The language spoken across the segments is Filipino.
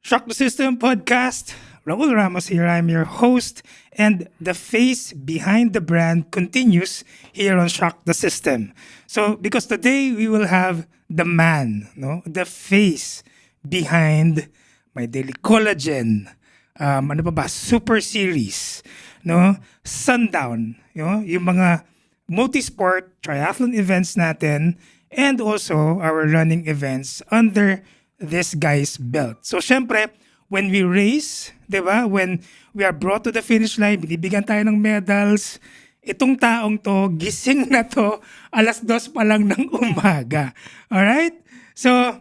Shock the System podcast. Raul Ramos here. I'm your host, and the face behind the brand continues here on Shock the System. So, because today we will have the man, no, the face behind my daily collagen. Ano pa ba? Super series, no? Sundown, yung mga multi-sport triathlon events natin, and also our running events under this guy's belt. So, syempre, when we race, di ba? When we are brought to the finish line, binibigyan tayo ng medals. Itong taong to, gising na to, 2:00 pa lang ng umaga. Alright? So,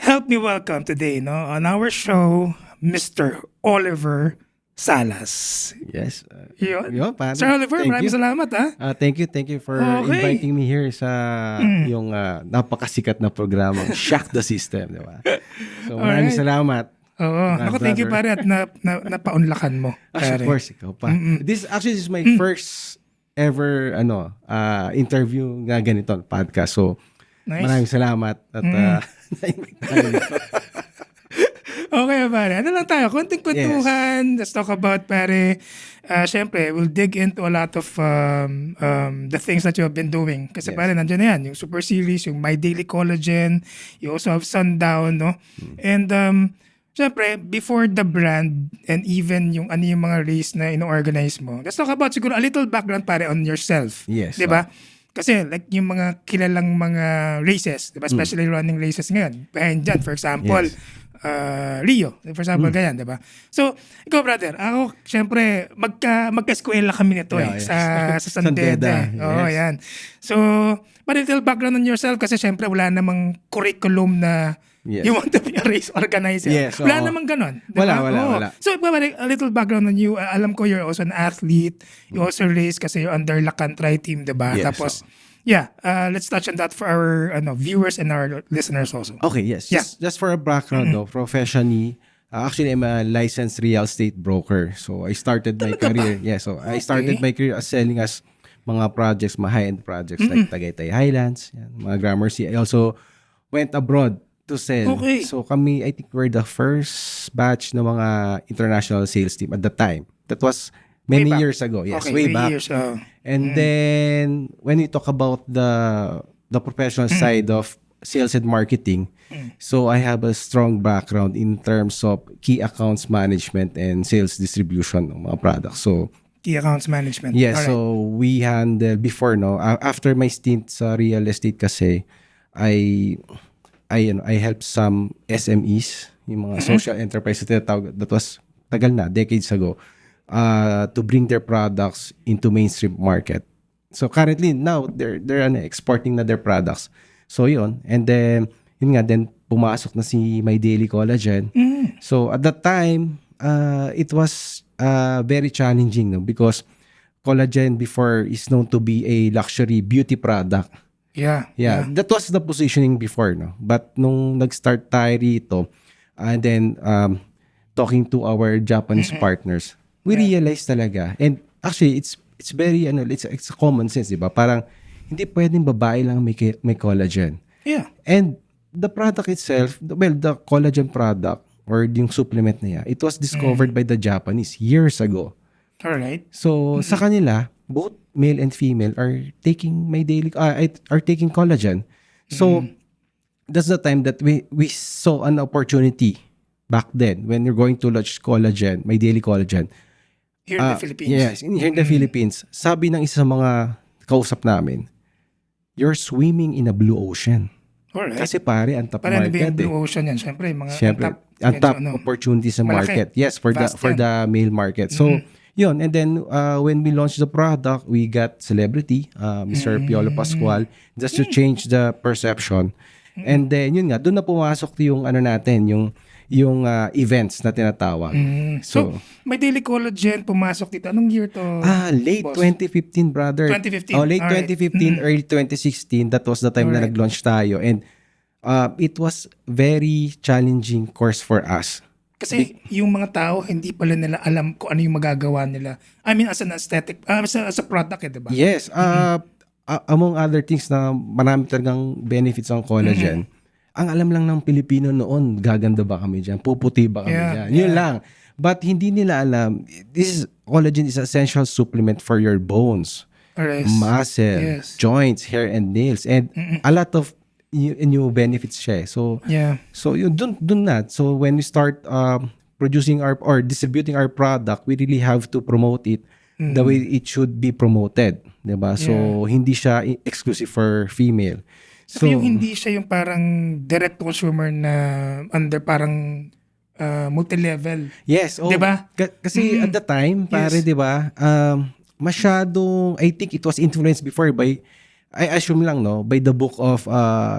help me welcome today, no, on our show, Mr. Oliver Salas. Yes. Yun. Paano? Sir Oliver, Thank maraming you. salamat, ha? Thank you for Okay. inviting me here sa yung napakasikat na programang Shock the System, di ba? So maraming Alright. salamat. Oo. My Ako, thank you, brother. pare, at napaunlakan mo. Of pare. course, ikaw pa. This is my first ever interview nga ganito, podcast. So Nice. maraming salamat at na-invite tayo dito. Okay, pare. Ano lang tayo? Konting kwentuhan. Let's talk about, pare. Siyempre, we'll dig into a lot of the things that you have been doing. Kasi, Yes. pare, nandiyan na yan. Yung Super Series, yung My Daily Collagen. You also have Sundown, no? And, siyempre, before the brand and even yung ano yung mga race na ino-organize mo, let's talk about siguro a little background, pare, on yourself. Yes. Di ba? Kasi like yung mga kilalang mga races, di ba? Especially running races ngayon. Behind dyan, for example, Yes. Rio, for example, ganyan, di ba? So, ikaw, brother, ako, syempre, magka-eskwela kami nito Yeah, yes. sa San San Beda. Beda, Oo, yes. yan. So, but a little background on yourself kasi syempre wala namang curriculum na Yes. you want to be a race organizer. Yes, Wala oo. namang ganon. Di Wala, ba? Oo. wala. So, a little background on you. Alam ko you're also an athlete. You also race kasi you're under Lacan Tri-Team, di ba? Yes, Tapos, let's touch on that for our viewers and our listeners also. Okay, yes. Yeah. Just for a background though, professionally, actually I'm a licensed real estate broker. So I started my career. Yeah, so I started my career as selling as mga projects, mga high-end projects like Tagaytay Highlands, yan, mga Gramercy. I also went abroad to sell. Okay. So kami, I think we're the first batch ng mga international sales team at the time. That was many back. years ago. Yes, Okay, way back. years. And then when we talk about the professional side of sales and marketing, so I have a strong background in terms of key accounts management and sales distribution ng mga products. So Key accounts management. yes, Alright. so we handle before after my stint sa real estate kasi I helped some SMEs, yung mga social enterprise na tinatawag, that was tagal na, decades ago, to bring their products into mainstream market. So currently now they're exporting na their products. So yun, and then then pumasok na si My Daily Collagen. So at that time, it was very challenging, no, because collagen before is known to be a luxury beauty product. Yeah. Yeah, that was the positioning before, no. But nung nag-start tayo rito, and then talking to our Japanese partners, we realized talaga, and actually it's very it's a common sense, di ba? Parang hindi pwedeng babae lang may collagen. Yeah. And the product itself, the collagen product or yung supplement niya, it was discovered by the Japanese years ago. All right. So sa kanila, both male and female are taking are taking collagen. So that's the time that we saw an opportunity back then when you're going to launch collagen, My Daily Collagen. Here in the Philippines. Yes, here in the Philippines. Sabi ng isa sa mga kausap namin, you're swimming in a blue ocean. All right. Kasi pare, ang top Parang market yung Blue Ocean yan. Siyempre, mga Siyempre, ang medyo top opportunity sa malaki. market. Yes, for Vast the male market. So, yun. And then, when we launched the product, we got celebrity, Mr. Piolo Pascual, just to change the perception. And then, yun nga, doon na pumasok yung natin, yung events na tinatawag. So, My Daily Collagen pumasok dito. Anong year to? Late boss? 2015, brother. 2015. Oh, late Alright. 2015, early 2016. That was the time na Alright. nag-launch tayo. And it was very challenging course for us. Kasi yung mga tao, hindi pala nila alam kung ano yung magagawa nila. I mean, as an aesthetic, as a product, diba? Yes. Among other things na marami talagang benefits ang collagen, ang alam lang ng Pilipino noon, gaganda ba kami dyan? Puputi ba kami dyan? Yun lang. But hindi nila alam, collagen is essential supplement for your bones, Yes. muscle, Yes. joints, hair, and nails. And a lot of new benefits siya. So, Yeah. so yun, dun na. So when we start producing or distributing our product, we really have to promote it the way it should be promoted. Diba? So, hindi siya exclusive for female. So, yung hindi siya yung parang direct to consumer na under parang multi-level. Yes. Oh, Diba? Kasi at the time, pare, diba, masyadong, I think it was influenced before by, I assume lang, no, by the book of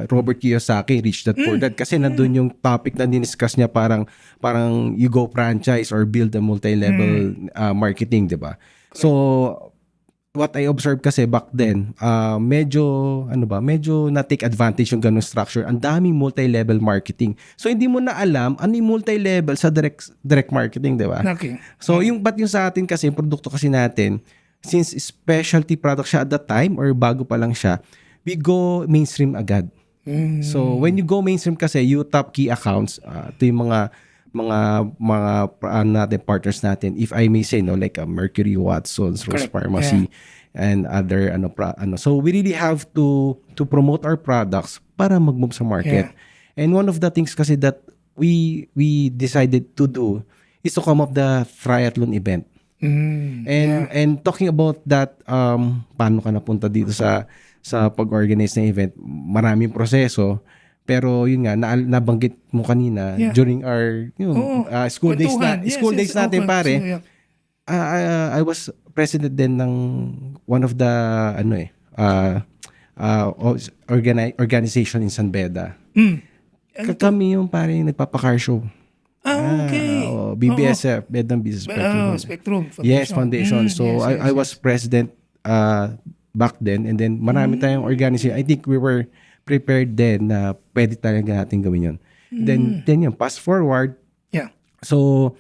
Robert Kiyosaki, Rich Dad Poor Dad. Kasi nandun yung topic na diniscuss niya parang you go franchise or build a multi-level marketing, diba? So, what I observed kasi back then, medyo na-take advantage yung ganung structure. Ang daming multi-level marketing. So, hindi mo na alam ano yung multi-level sa direct marketing, di ba? Okay. So, yung sa atin kasi, yung produkto kasi natin, since specialty product siya at that time or bago pa lang siya, we go mainstream agad. So, when you go mainstream kasi, you top key accounts, ito yung mga natin, partners natin, if I may say, no, like Mercury, Watson's, Rose Correct. Pharmacy, and other so we really have to promote our products para mag-move sa market. And one of the things kasi that we decided to do is to come up the triathlon event. And talking about that, paano ka napunta dito sa pag-organize ng event, maraming proseso. Pero yun nga, nabanggit mo kanina during our school days natin, pare. I was president din ng one of the organization in San Beda. Kami yung pare nagpapa-car show. Okay. BBSF, Bedang Business Spectrum. Yes, Foundation. So I was president back then, and then marami tayong organization. I think we were prepared then na pwede talaga natin gawin yun. Then yun, fast forward. Yeah. So,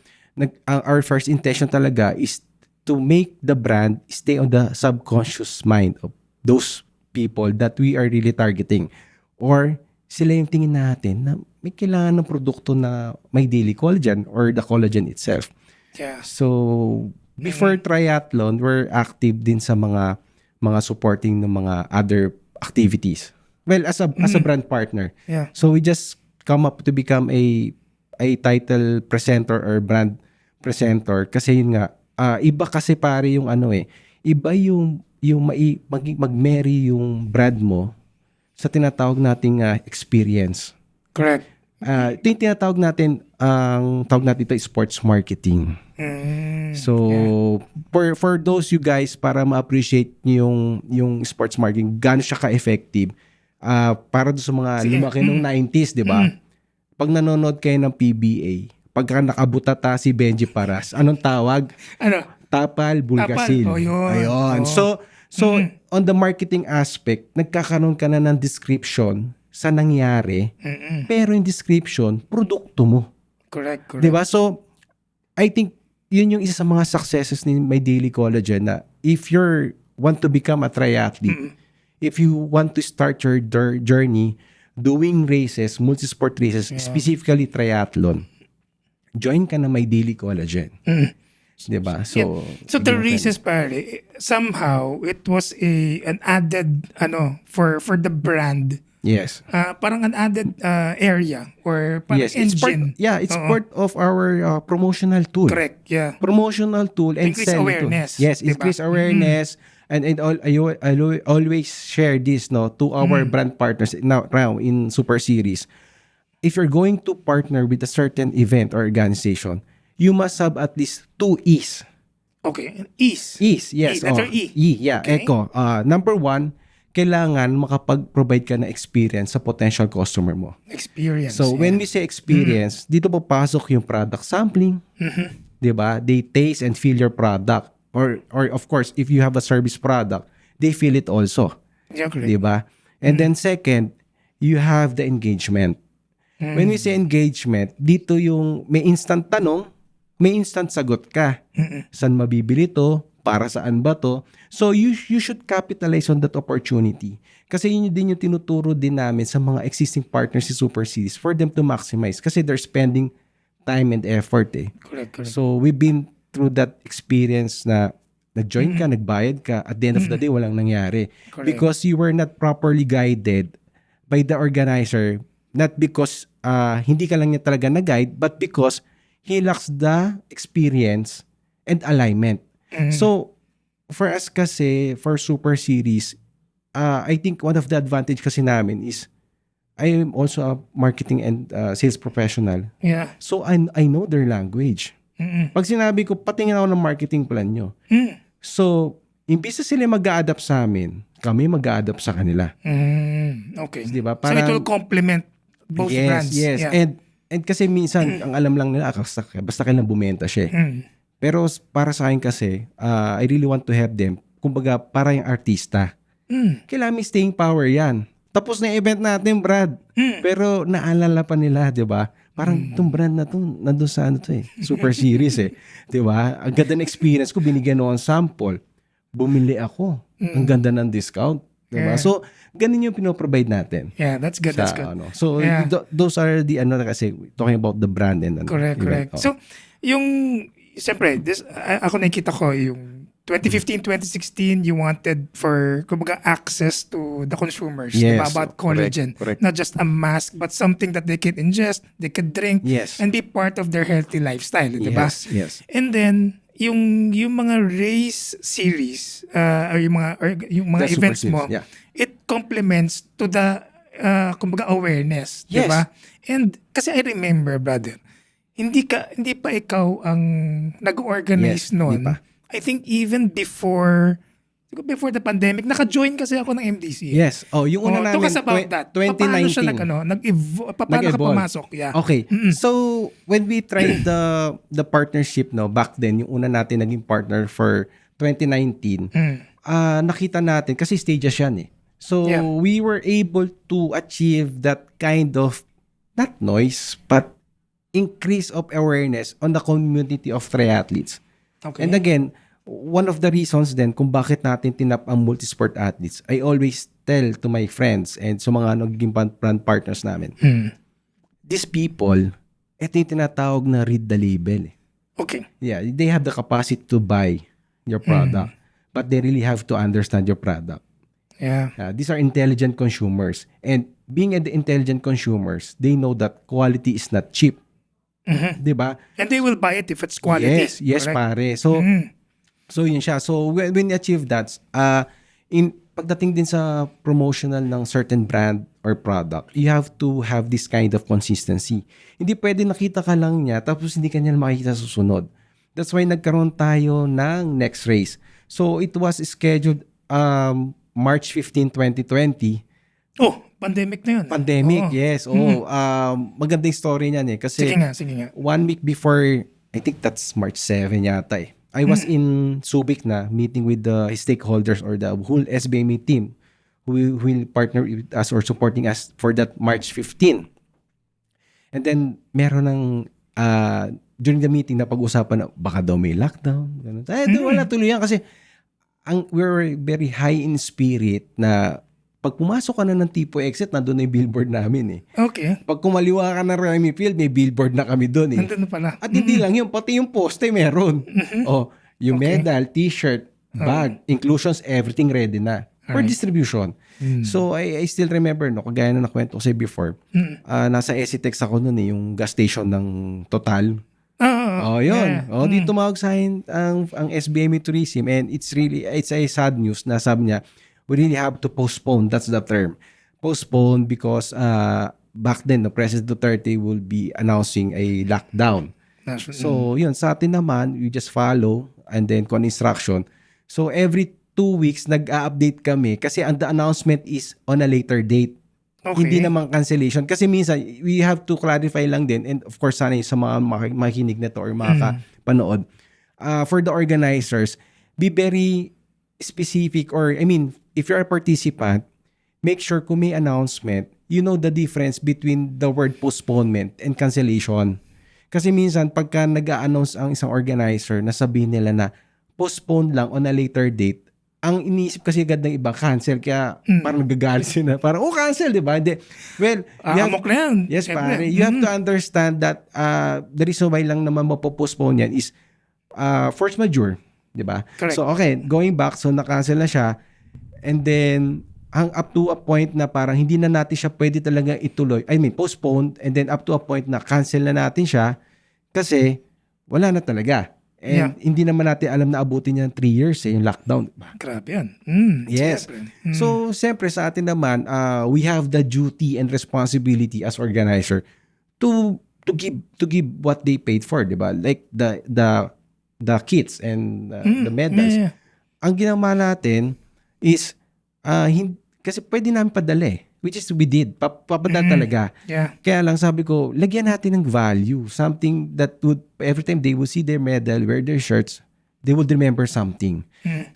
our first intention talaga is to make the brand stay on the subconscious mind of those people that we are really targeting. Or, sila yung tingin natin na may kailangan ng produkto na may daily collagen or the collagen itself. Yeah. So, before triathlon, we're active din sa mga supporting ng mga other activities. Well, as a brand partner. Yeah. So we just come up to become a title presenter or brand presenter kasi yun nga, iba kasi pare yung iba yung mag-marry yung brand mo sa tinatawag nating experience. Correct. Ito yung tinatawag natin, ang tawag natin ito sports marketing. So, for those you guys, para ma-appreciate yung sports marketing, gaano siya ka-effective, para doon sa mga lumaki nung 90s, di ba? Pag nanonood kayo ng PBA, pagka nakabutata si Benji Paras, anong tawag? Ano? Tapal, Bulgasil. Tapal. Oh, yun. Ayun. Oh. So on the marketing aspect, nagkakaroon ka na ng description sa nangyari, pero yung description, produkto mo. Correct. Di ba? So, I think, yun yung isa sa mga successes ni My Daily Collagen na if you want to become a triathlete, if you want to start your journey doing races, multi-sport races, specifically triathlon, join ka na My Daily Collagen. Diba? So, So the races, pare, somehow it was an added for the brand. Yes. Parang an added area or parang engine. It's part of our promotional tool. Correct. Yeah. Promotional tool and Increase sell awareness. Yes, diba? increase awareness. And I always share this to our brand partners now in Super Series. If you're going to partner with a certain event or organization, you must have at least 2 E's. Okay. Ease. E's, yes. Letter E. Yeah. Okay. Number 1, kailangan makapag-provide ka ng experience sa potential customer mo. Experience. So, when we say experience, dito papasok yung product sampling. Diba? They taste and feel your product. Or of course, if you have a service product, they feel it also. Yeah, correct. Diba? And then second, you have the engagement. When we say engagement, dito yung may instant tanong, may instant sagot ka. Saan mabibili to? para saan ba to? So you should capitalize on that opportunity. Kasi yun din yung tinuturo din namin sa mga existing partners si Super Series for them to maximize kasi they're spending time and effort eh. Correct. So we've been through that experience na nag-join ka, nagbayad ka, at the end of the day, walang nangyari. Correct. Because you were not properly guided by the organizer, not because hindi ka lang niya talaga na-guide, but because he lacks the experience and alignment. So, for us kasi, for Super Series, I think one of the advantage kasi namin is I am also a marketing and sales professional. Yeah. So, I know their language. Pag sinabi ko, patingin ako ng marketing plan nyo. So, imbis na sila mag-a-adapt sa amin, kami mag-a-adapt sa kanila. Okay. Di ba? So it will complement both brands. Yes. Yeah. And kasi minsan, ang alam lang nila, basta kailang bumenta siya. Pero para sa akin kasi, I really want to help them. Kumbaga, para yung artista. Kailangan may staying power yan. Tapos na yung event natin, Brad. Pero naalala pa nila, di ba? Parang itong brand na to, nandun sa ano to eh, Super Series eh. Di ba? Ang ganda ng experience ko, binigyan ako ng sample. Bumili ako. Ang ganda ng discount. Di ba? Yeah. So, ganun yung pinoprovide natin. Yeah, that's good. That's good. Ano. So, Yeah. those are the, kasi, talking about the brand and ano. Correct. Oh. So, yung, siyempre, ako nakikita ko yung 2015, 2016, you wanted for, kumbaga, access to the consumers. Yes. Diba? About collagen. Correct. Not just a mask, but something that they can ingest, they can drink, Yes. and be part of their healthy lifestyle. Diba? Yes. And then, yung mga race series, or yung mga The Super events Series, mo, yeah. it complements to the, kumbaga, awareness. Yes. Diba? And, kasi I remember, brother, hindi pa ikaw ang nag-organize Yes, noon. hindi pa. I think even before the pandemic, naka-join kasi ako ng MDC. Yes. Oh, yung una talk namin, us about that. 2019. Paano siya paano ka pumasok? Yeah. Okay. So, when we tried the partnership, no, back then, yung una natin naging partner for 2019, nakita natin, kasi stages yan eh. So, Yeah. we were able to achieve that kind of, not noise, but increase of awareness on the community of triathletes. Okay. And again, one of the reasons then kung bakit natin tinap ang multisport athletes, I always tell to my friends and sa mga naging brand partners namin, these people, ito yung tinatawag na read the label. Okay. Yeah, they have the capacity to buy your product, but they really have to understand your product. Yeah. These are intelligent consumers. And being intelligent consumers, they know that quality is not cheap. Diba? And they will buy it if it's quality. Yes, correct? pare. So yun siya. So when you achieve that, in pagdating din sa promotional ng certain brand or product, you have to have this kind of consistency. Hindi pwede nakita ka lang niya tapos hindi ka niya makikita sa susunod. That's why nagkaroon tayo ng next race. So it was scheduled March 15, 2020. Oh, pandemic na yun. Oo. Yes. Magandang story niyan eh. Kasi Sige nga. 1 week before, I think that's March 7 yata eh. I was in Subic na meeting with the stakeholders or the whole SBME team who will partner with us or supporting us for that March 15. And then, meron ng during the meeting na pag-usapan na baka daw may lockdown. Ganun. Wala tuloy yan kasi we were very high in spirit na pag pumasok ka na ng Tipo Exit, nandun na yung billboard namin eh. Okay. Pag kumaliwa ka ng Remy Field, may billboard na kami doon eh. Nandun na pala. At hindi lang yun, pati yung poste meron. Yung medal, t-shirt, bag, inclusions, everything ready na for distribution. So, I still remember, no, kagaya na nakwento ko sa'yo before, nasa Esitex ako noon eh, yung gas station ng Total. Yun. Yeah. Di tumawag sa akin ang SBME Tourism and it's a sad news na sabi niya, we really have to postpone. That's the term. Postpone because back then, President Duterte will be announcing a lockdown. So, yun. Sa atin naman, we just follow and then con instruction. So, every 2 weeks, nag-a-update kami kasi the announcement is on a later date. Okay. Hindi naman cancellation. Kasi minsan, we have to clarify lang din. And of course, sana sa mga makikinig na to or makakapanood. For the organizers, be very specific or, if you're a participant, make sure kung may announcement, you know the difference between the word postponement and cancellation. Kasi minsan, pagka nag-a-announce ang isang organizer, nasabihin nila na postpone lang on a later date, ang iniisip kasi agad ng iba, cancel. Kaya parang nagagalit sila. Parang, cancel, di ba? Hindi. Well, Amok na yan. yes, Siyempre. pare. You have to understand that the reason why lang naman mapopostpone yan is force majeure. Di ba? Correct. So, okay. Going back, so na-cancel na siya. And then, up to a point na parang hindi na natin siya pwede talaga ituloy. I mean, postponed. And then, up to a point na cancel na natin siya kasi wala na talaga. And hindi naman natin alam na abutin niya 3 years yung lockdown. Grabe yan. Yes. Siyempre. So, siyempre sa atin naman, we have the duty and responsibility as organizer to give what they paid for, di ba? Like the kits and the medals. Yeah. Ang ginawa natin is kasi pwede namin padala which is we did. Papadala talaga. Yeah. Kaya lang sabi ko, lagyan natin ng value. Something that would, every time they will see their medal, wear their shirts, they would remember something.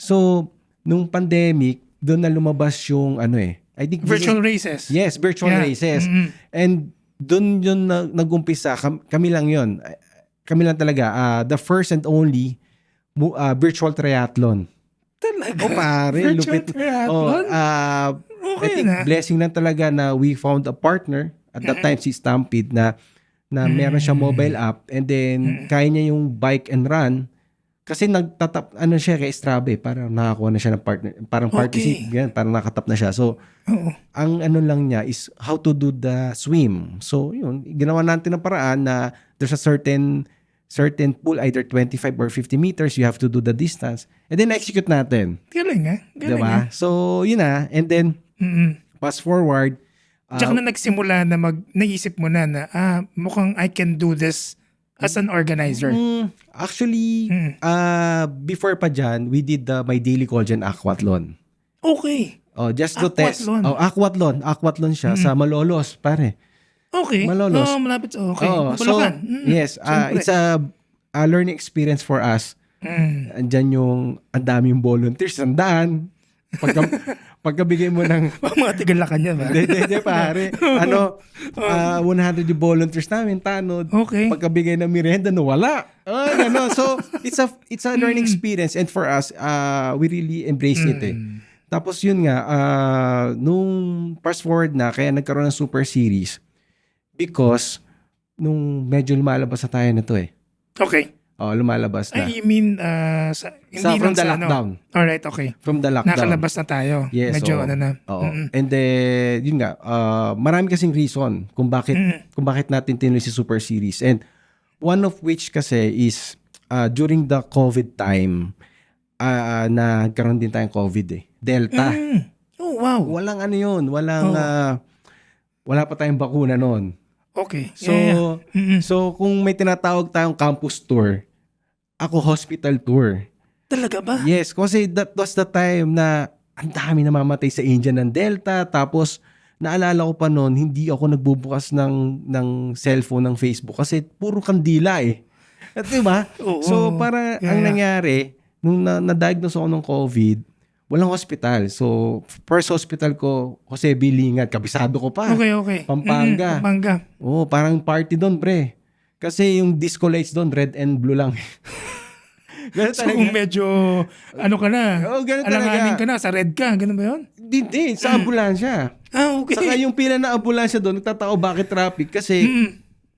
So, nung pandemic, doon na lumabas yung I think Virtual races. Yes, virtual races. And doon yun nag-umpisa. Kami lang yun. Kami lang talaga. The first and only virtual triathlon. Talaga? Pare, Virtual lupit. triathlon? I think blessing lang talaga na we found a partner at that time si Stampede na meron siya mobile app and then kaya niya yung bike and run kasi nagtatap siya kay Strava parang nakakuha na siya ng partner parang party yan parang nakatap na siya so ang lang niya is how to do the swim so yun ginawa natin ng paraan na there's a certain pool either 25 or 50 meters you have to do the distance and then execute natin. Galing diba? So yun and then fast forward. Tsaka na nagsimula na naisip mo na mukhang I can do this as an organizer. Actually, before pa dyan, we did my daily call dyan, aquathlon. Okay. Just to test. Aquathlon siya sa Malolos, pare. Okay. Malolos. Malapit. Okay. So, yes, it's a learning experience for us. Andyan yung ang daming volunteers, 100. Pagkabigay mo ng mga tigalakan yan ba? Hindi pare. 100 yung volunteers namin, tanod. Okay. Pagkabigay ng merienda, wala. So, it's a learning experience and for us, we really embrace it Tapos yun nga, nung fast forward na, kaya nagkaroon ng Super Series because nung medyo lumalabas na tayo na to Okay. Lumalabas na. I mean, hindi from the lockdown. Alright, okay. From the lockdown. Nakalabas na tayo. Yes, medyo na. And then, yun nga, marami kasing reason kung bakit natin tinuloy si Super Series. And one of which kasi is during the COVID time, nagkaroon din tayong COVID Delta. Oh, wow. Walang wala pa tayong bakuna noon. Okay. So, so kung may tinatawag tayong campus tour, ako hospital tour. Talaga ba? Yes, kasi that was the time na ang dami namamatay sa India ng Delta. Tapos, naalala ko pa noon, hindi ako nagbubukas ng cellphone ng Facebook kasi puro kandila At diba? So, para ang nangyari, nung na-diagnose ako ng COVID, walang hospital. So, first hospital ko, Jose Bilingat, kabisado ko pa. Okay. Pampanga. Pampanga. Parang party doon, pre. Kasi yung disco lights doon, red and blue lang. So kung medyo, ka na, ganun alanganin talaga. ka na, sa red ka, ganun ba yun? Hindi, sa ambulansya. Okay. Saka yung pila na ambulansya doon, nagtatao bakit traffic? Kasi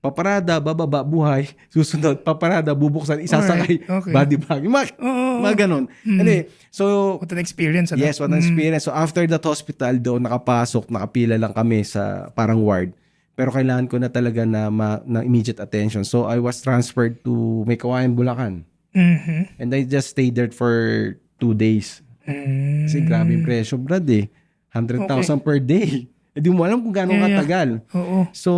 paparada, bababa, buhay, susunod, paparada, bubuksan, isasakay, okay. body bag. Mga ganun. Anyway, so, what an experience. Yes, what an experience. So after that hospital, doon nakapasok, nakapila lang kami sa parang ward. Pero kailangan ko na talaga na immediate attention. So I was transferred to May Kawayan, Bulacan. And I just stayed there for 2 days. Kasi grabe yung presyo, brad 100,000 per day. Hindi mo alam kung gano'ng katagal. Oo. So,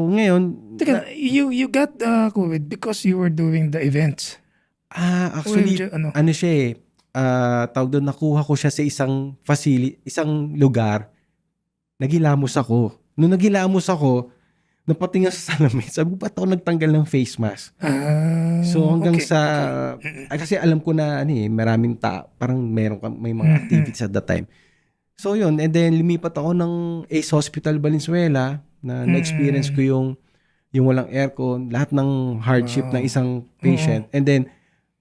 ngayon... Teka, you got COVID because you were doing the events. Actually, siya tawag doon, nakuha ko siya sa isang isang lugar. Nagilamos ako. Nung nagilamos ako, napatingin sa salamin. Sabi ko, ba't ako nagtanggal ng face mask? So hanggang kasi alam ko na maraming parang may mga activities at that time. So yun, and then lumipat ako ng Ace Hospital Valenzuela na na-experience ko yung walang aircon, lahat ng hardship ng isang patient. And then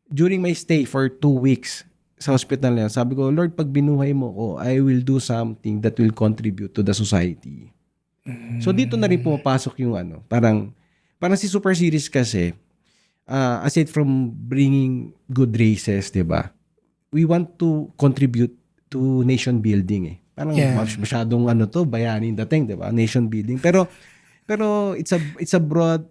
during my stay for 2 weeks sa hospital na yun, sabi ko, Lord, pag binuhay mo ko, I will do something that will contribute to the society. So dito na rin pumapasok yung parang si Super Series kasi, aside from bringing good races, di ba? We want to contribute to nation building eh. Parang masyadong bayanin dating, di ba? Nation building. Pero it's a broad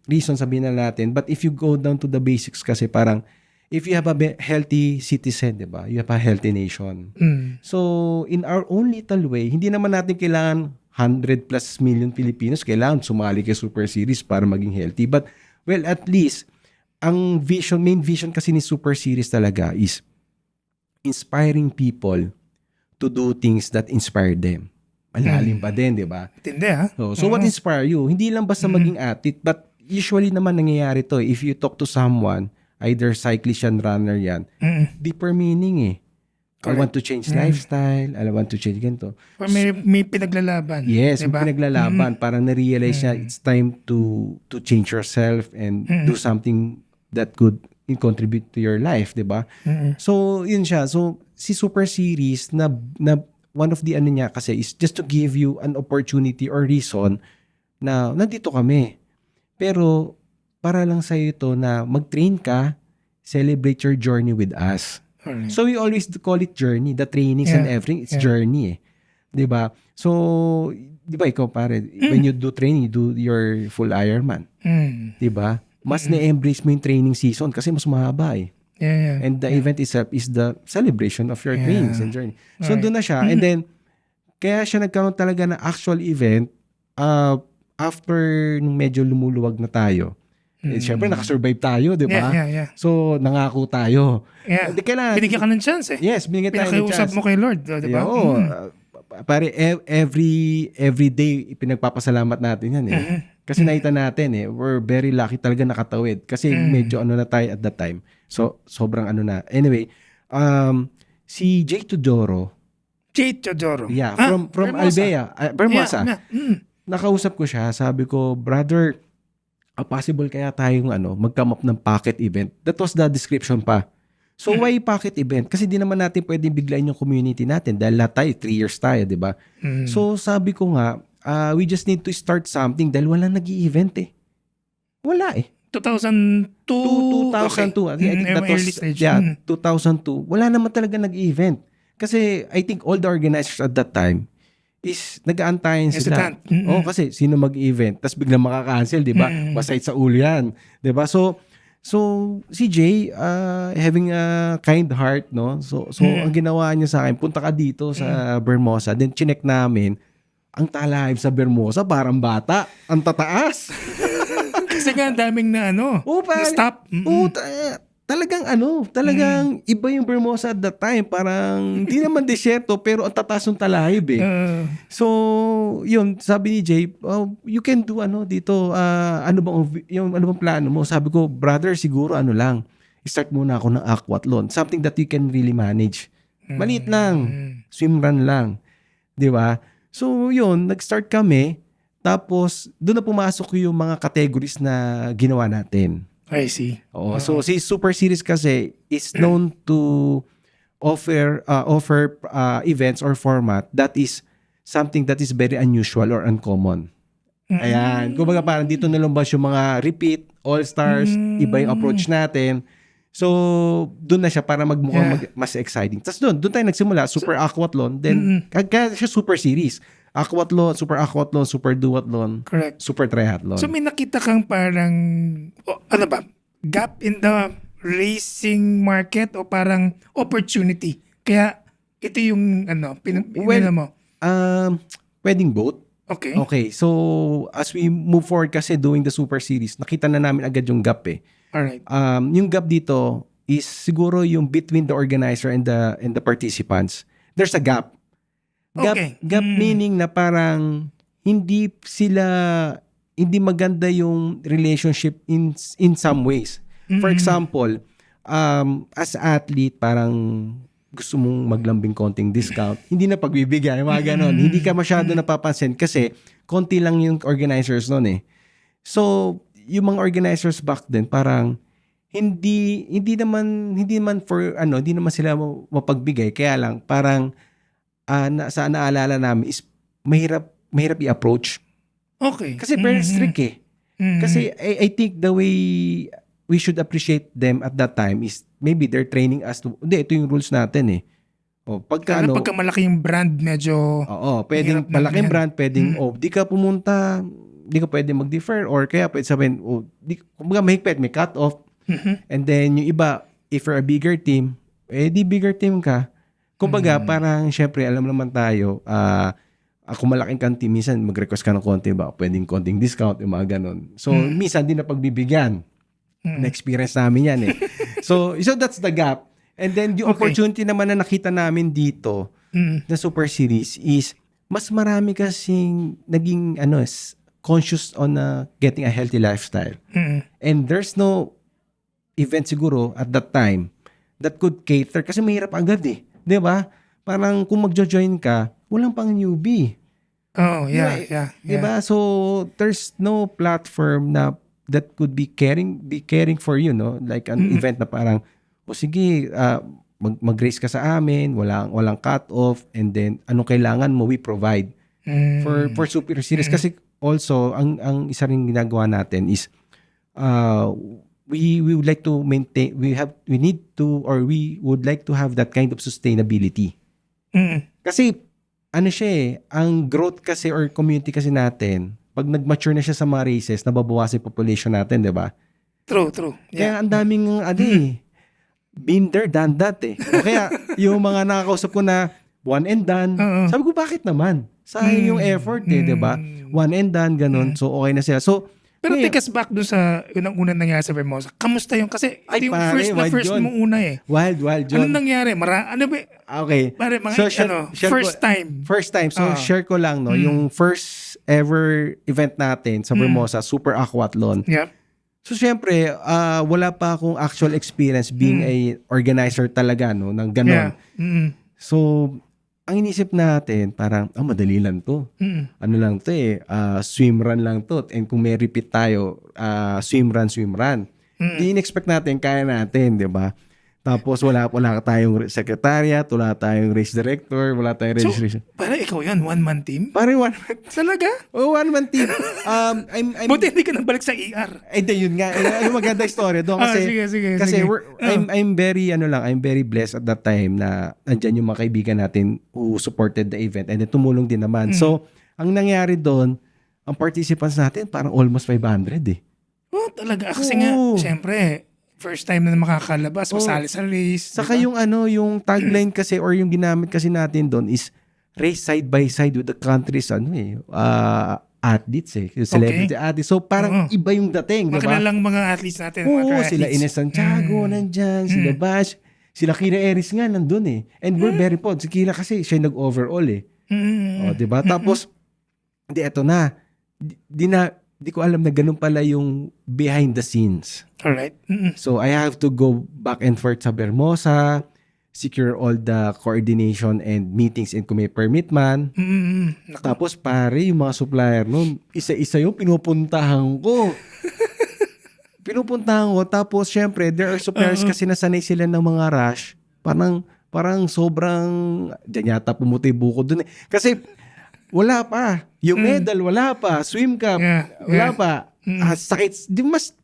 reason sabihin na natin. But if you go down to the basics kasi parang if you have a healthy citizen, di ba? You have a healthy nation. So in our own little way, hindi naman natin kailangan 100 plus million Filipinos kailangan sumali kay Super Series para maging healthy. But well, at least ang main vision kasi ni Super Series talaga is inspiring people to do things that inspire them. Malalim pa din, di ba? Tindi, ha? So what inspire you? Hindi lang basta maging athlete, but usually naman nangyayari to. If you talk to someone, either cyclist yan, runner yan, deeper meaning eh. Correct. I want to change lifestyle, I want to change ganito. Or may pinaglalaban. Yes, diba? may pinaglalaban. Parang na-realize niya, it's time to change yourself and do something that could contribute to your life, di ba? So, yun siya. So, si Super Series na one of the niya kasi is just to give you an opportunity or reason na nandito kami. Pero, para lang sa'yo ito na mag-train ka, celebrate your journey with us. Alright. So, we always call it journey. The trainings and everything, it's journey eh. Diba? So, diba ikaw pare, when you do training, you do your full Ironman. Diba? Mas na-embrace mo yung training season kasi mas mahaba eh. And the event itself is the celebration of your trainings and journey. So, doon na siya. And then, kaya siya nagkaroon talaga ng actual event after nung medyo lumuluwag na tayo. Siyempre, nakasurvive tayo, di ba? So, nangako tayo. Binigyan ka ng chance eh. Yes, binigyan tayo ng chance. Pinakiusap mo kay Lord, di ba? Oo. Pare, every day, pinagpapasalamat natin yan eh. Kasi nakita natin eh, we're very lucky talaga nakatawid. Kasi medyo na tayo at that time. So, sobrang na. Anyway, si Jay Tudoro. Yeah, from Albea. Bermosa. Nakausap ko siya, sabi ko, brother, possible kaya tayong mag-come up ng pocket event. That was the description pa. So why pocket event? Kasi di naman natin pwedeng biglain yung community natin dahil lahat tayo, 3 years tayo, di ba? So sabi ko nga, we just need to start something dahil walang nag-i-event eh. Wala eh. 2002. 2002. I think that was, early stage. 2002. Wala naman talaga nag-i-event. Kasi I think all the organizers at that time is nag-aantayin sila. Oo, kasi sino mag-event, tapos biglang makakancel, di ba? Masayit sa ulo yan. Di ba? So si Jay, having a kind heart, no? So ang ginawa niya sa akin, punta ka dito sa Bermosa, then chinek namin, ang talahib sa Bermosa, parang bata, ang tataas. Kasi nga, daming na stop. Talagang iba yung Bermosa at that time. Parang, di naman desierto, pero ang tataas ng talahib eh. So, yun, sabi ni Jay, you can do dito, ano bang plano mo? Sabi ko, brother, siguro lang, start muna ako ng aquathlon. Something that you can really manage. Maliit lang. Swim run lang. Di ba? So, yun, nag-start kami. Tapos, doon na pumasok yung mga categories na ginawa natin. I see. Oo. So si Super Series kasi is known to offer events or format that is something that is very unusual or uncommon. Ayan. Kumbaga parang dito nalumbas yung mga repeat, all-stars, iba yung approach natin. So, doon na siya para magmukhang mas exciting. Tapos doon tayo nagsimula, Super Aquathlon, then kaya siya Super Series. Aquathlon, Super Duathlon, correct. Super Triathlon. So may nakita kang parang, gap in the racing market o parang opportunity. Kaya ito yung pinag mo. Pwedeng both. Okay. So as we move forward kasi doing the Super Series, nakita na namin agad yung gap eh. Alright. Yung gap dito is siguro yung between the organizer and the participants. There's a gap. Gap meaning na parang hindi maganda yung relationship in some ways. For example, as athlete, parang gusto mong maglambing konting discount, hindi na pagbibigay, mga ganon. Hindi ka masyado napapansin kasi konti lang yung organizers noon eh. So, yung mga organizers back then, parang hindi naman for hindi naman sila mapagbigay, kaya lang parang sa naalala namin is mahirap i-approach Okay. kasi very strict eh. Kasi I think the way we should appreciate them at that time is maybe they're training us to, hindi, ito yung rules natin eh. Pagka Lalo pagka malaki yung brand, medyo pwedeng mahirap na malaking yan. brand, pwedeng di ka pumunta, di ka pwede mag-defer, or kaya pwede sabihin, kumbaga mahigpit, may cut off. And then yung iba, if you're a bigger team, di bigger team ka. Kumbaga parang syempre alam naman tayo, kung malaking kanti, minsan mag-request ka ng konti ba, pwedeng konting discount, yung mga ganon. So, minsan din na pagbibigyan. Na-experience namin yan eh. So that's the gap. And then, yung opportunity naman na nakita namin dito na Super Series is, mas marami kasing naging conscious on getting a healthy lifestyle. And there's no event siguro at that time that could cater, kasi mahirap agad eh. 'Di ba? Parang kung magjo-join ka, walang pang newbie. Oh, yeah. Diba? So, there's no platform that could be caring for you, no? Like an event na parang, sige, mag-race ka sa amin, walang cut-off, and then, anong kailangan mo, we provide. For Super Series. Kasi also, ang isa ring ginagawa natin is, we would like to maintain, we would like to have that kind of sustainability. Kasi, ang growth kasi or community kasi natin, pag nag-mature na siya sa mga races, nababawasan yung population natin, di ba? True. Kaya ang daming, been there, done that eh. O kaya, yung mga nakakausap ko na one and done, sabi ko, bakit naman? Sayang yung effort eh, di ba? One and done, ganun. So, okay na sila. So, pero take us back doon sa unang nangyari sa Vermosa. Kamusta yung, kasi ito yung first mong una eh. Wild, John. Anong nangyari? Ano ba? Okay. Pare, mga So, first time. First time. So, share ko lang, no, yung first ever event natin sa Vermosa, Super Aquathlon. Yeah. So, syempre, wala pa akong actual experience being a organizer talaga, no, ng ganon. Yeah. So, ang inisip natin, parang, madali lang to. Ano lang to eh, swim run lang to. And kung may repeat tayo, swim run. Di in-expect natin, kaya natin, di ba? Tapos wala tayong secretariat, wala tayong race director, wala tayong registration. So, parang ikaw yan, one-man team? Parang one-man. Talaga? One-man team. Buti hindi ka nabalik sa ER. Yun nga. Yung maganda story doon kasi sige. kasi I'm very I'm very blessed at that time na nandiyan yung mga kaibigan natin who supported the event and then tumulong din naman. So, ang nangyari doon, ang participants natin parang almost 500 eh. Oh, talaga. Kasi nga, siyempre, first time na makakalabas, masali sa race. Saka yung yung tagline kasi or yung ginamit kasi natin doon is race side by side with the country's athletes eh. Celebrity athletes. So parang iba yung dating, di ba? Makilalang mga athletes natin. Oo, sila Ines Santiago nandyan, sila Bash, sila Kira Eris nga nandun eh. And we're very proud. Si Kira kasi siya nag-overall eh. Di ba? Tapos, eto na. Di ko alam na ganun pala yung behind the scenes. Alright. So, I have to go back and forth sa Vermosa, secure all the coordination and meetings and kung may permit man. Tapos, pare, yung mga supplier nun, isa-isa yung pinupuntahan ko. Tapos, syempre, there are suppliers kasi nasanay sila ng mga rush. Parang sobrang, dyan yata pumuti buko dun eh. Kasi, wala pa. Yung medal, wala pa. Swim cup, wala pa. Sakit. Mas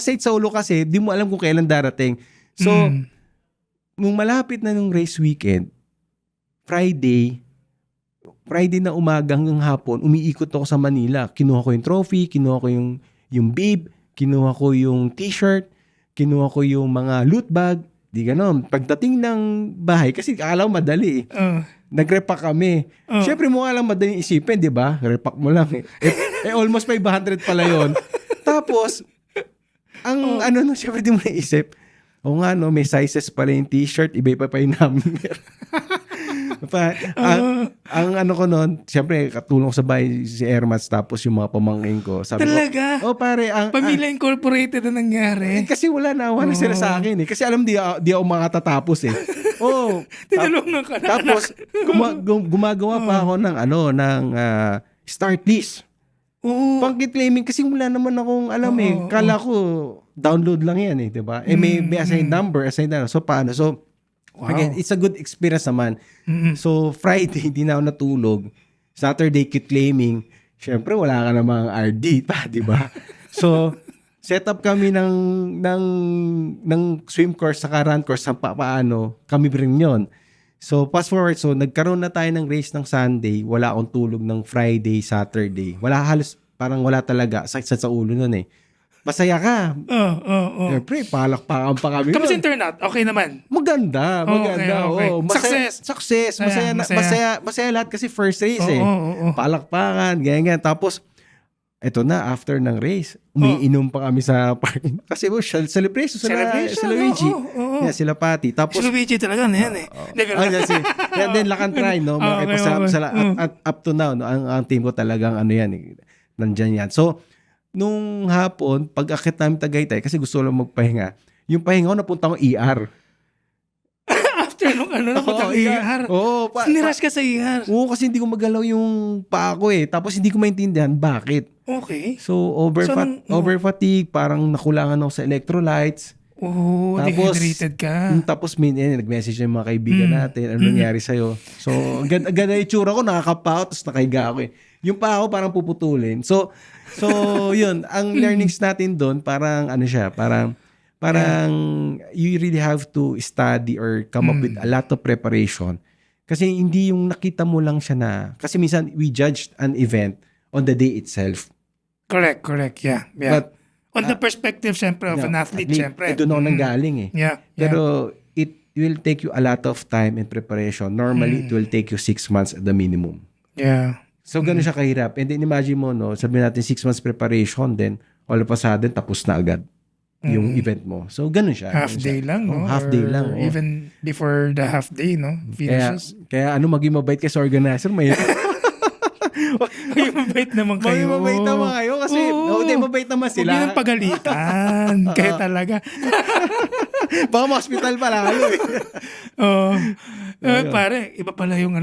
sakit sa ulo kasi, di mo alam kung kailan darating. So, nung malapit na nung race weekend, Friday na umagang ng hapon, umiikot ako sa Manila. Kinuha ko yung trophy, kinuha ko yung bib, kinuha ko yung t-shirt, kinuha ko yung mga loot bag. Di ganon. Pagdating ng bahay, kasi akala ko madali eh. Nag-repack kami. Siyempre mukha lang madaling isipin, di ba? Repack mo lang eh. Almost 500 pala yon. Tapos, siyempre di mo naisip, may sizes pala yung t-shirt, iba-iba pa yung number. Ang ko noon, siyempre katulong ko sa bahay si Ermats tapos yung mga pamangkin ko. Sabi talaga? ko, pare, Pamilya Incorporated na nangyari. kasi wala na sila sa akin eh. Kasi alam di ako makatatapos eh. Tinulungan ka na. Tapos gumagawa pa ako ng start list. Pang-claiming kasi wala naman akong alam eh. Kala ko download lang yan eh, di ba? May assign number, assign na. So, paano? So, again, it's a good experience naman. So, Friday, hindi na ako natulog. Saturday, quit claiming. Siyempre, wala ka namang RD pa, di ba? So, set up kami ng swim course sa run course sa paano. Kami rin yun. So, fast forward. So, nagkaroon na tayo ng race ng Sunday. Wala akong tulog ng Friday, Saturday. Wala halos, parang wala talaga. Sakit sa ulo nun eh. Masaya ka. Siyempre, palakpakan pa kami. Kamusta yung turnout? Okay naman. Maganda. Okay. Oo. Masaya, Success. Masaya lahat kasi first race eh. Palakpakan, ganyan. Tapos, eto na, after ng race, umiinom pa kami sa parking. Kasi celebration. Sila Luigi. Yeah, sila Patty. Tapos, Si Luigi talaga na yan eh. yan din, Lakan Try, no? Up to now, no? Ang team ko talagang ano yan eh. Nandyan yan. So, nung hapon, pag akit namin Tagaytay, kasi gusto lang magpahinga, yung pahinga ko, napunta ko ER. After nung napunta ER. Oo. Nirush ka sa ER. Oo, kasi hindi ko magalaw yung paa ko eh. Tapos hindi ko maintindihan bakit. Okay. So, over fatigue, parang nakulangan ako sa electrolytes. Dehydrated ka. Tapos nag-message yung mga kaibigan natin, ano nangyari sa'yo. So, ganda yung tsura ko, nakakapao, tapos nakahiga ako eh. Yung paa ko parang puputulin. So yun, ang learnings natin doon, parang ano siya, parang you really have to study or come up with a lot of preparation. Kasi hindi yung nakita mo lang siya na, kasi minsan we judged an event on the day itself. Correct. Yeah. But, on the perspective, syempre, of an athlete, syempre. Doon ako nanggaling eh. Yeah. Pero it will take you a lot of time and preparation. Normally, it will take you 6 months at the minimum. Yeah. So, ganun siya kahirap. And then, imagine mo, no, sabihin natin 6 months preparation, then all of a sudden, tapos na agad yung event mo. So, ganun siya. Half day lang, no? Half day lang. Even before the half day, no? Finishes. Kaya maging mabait ka sa organizer, may mabait naman kayo. Mabait naman kayo kasi mabait naman sila. Huwag yung pagalitan. Kaya talaga. Baka ma-hospital pala kayo eh. Pare, iba pala yung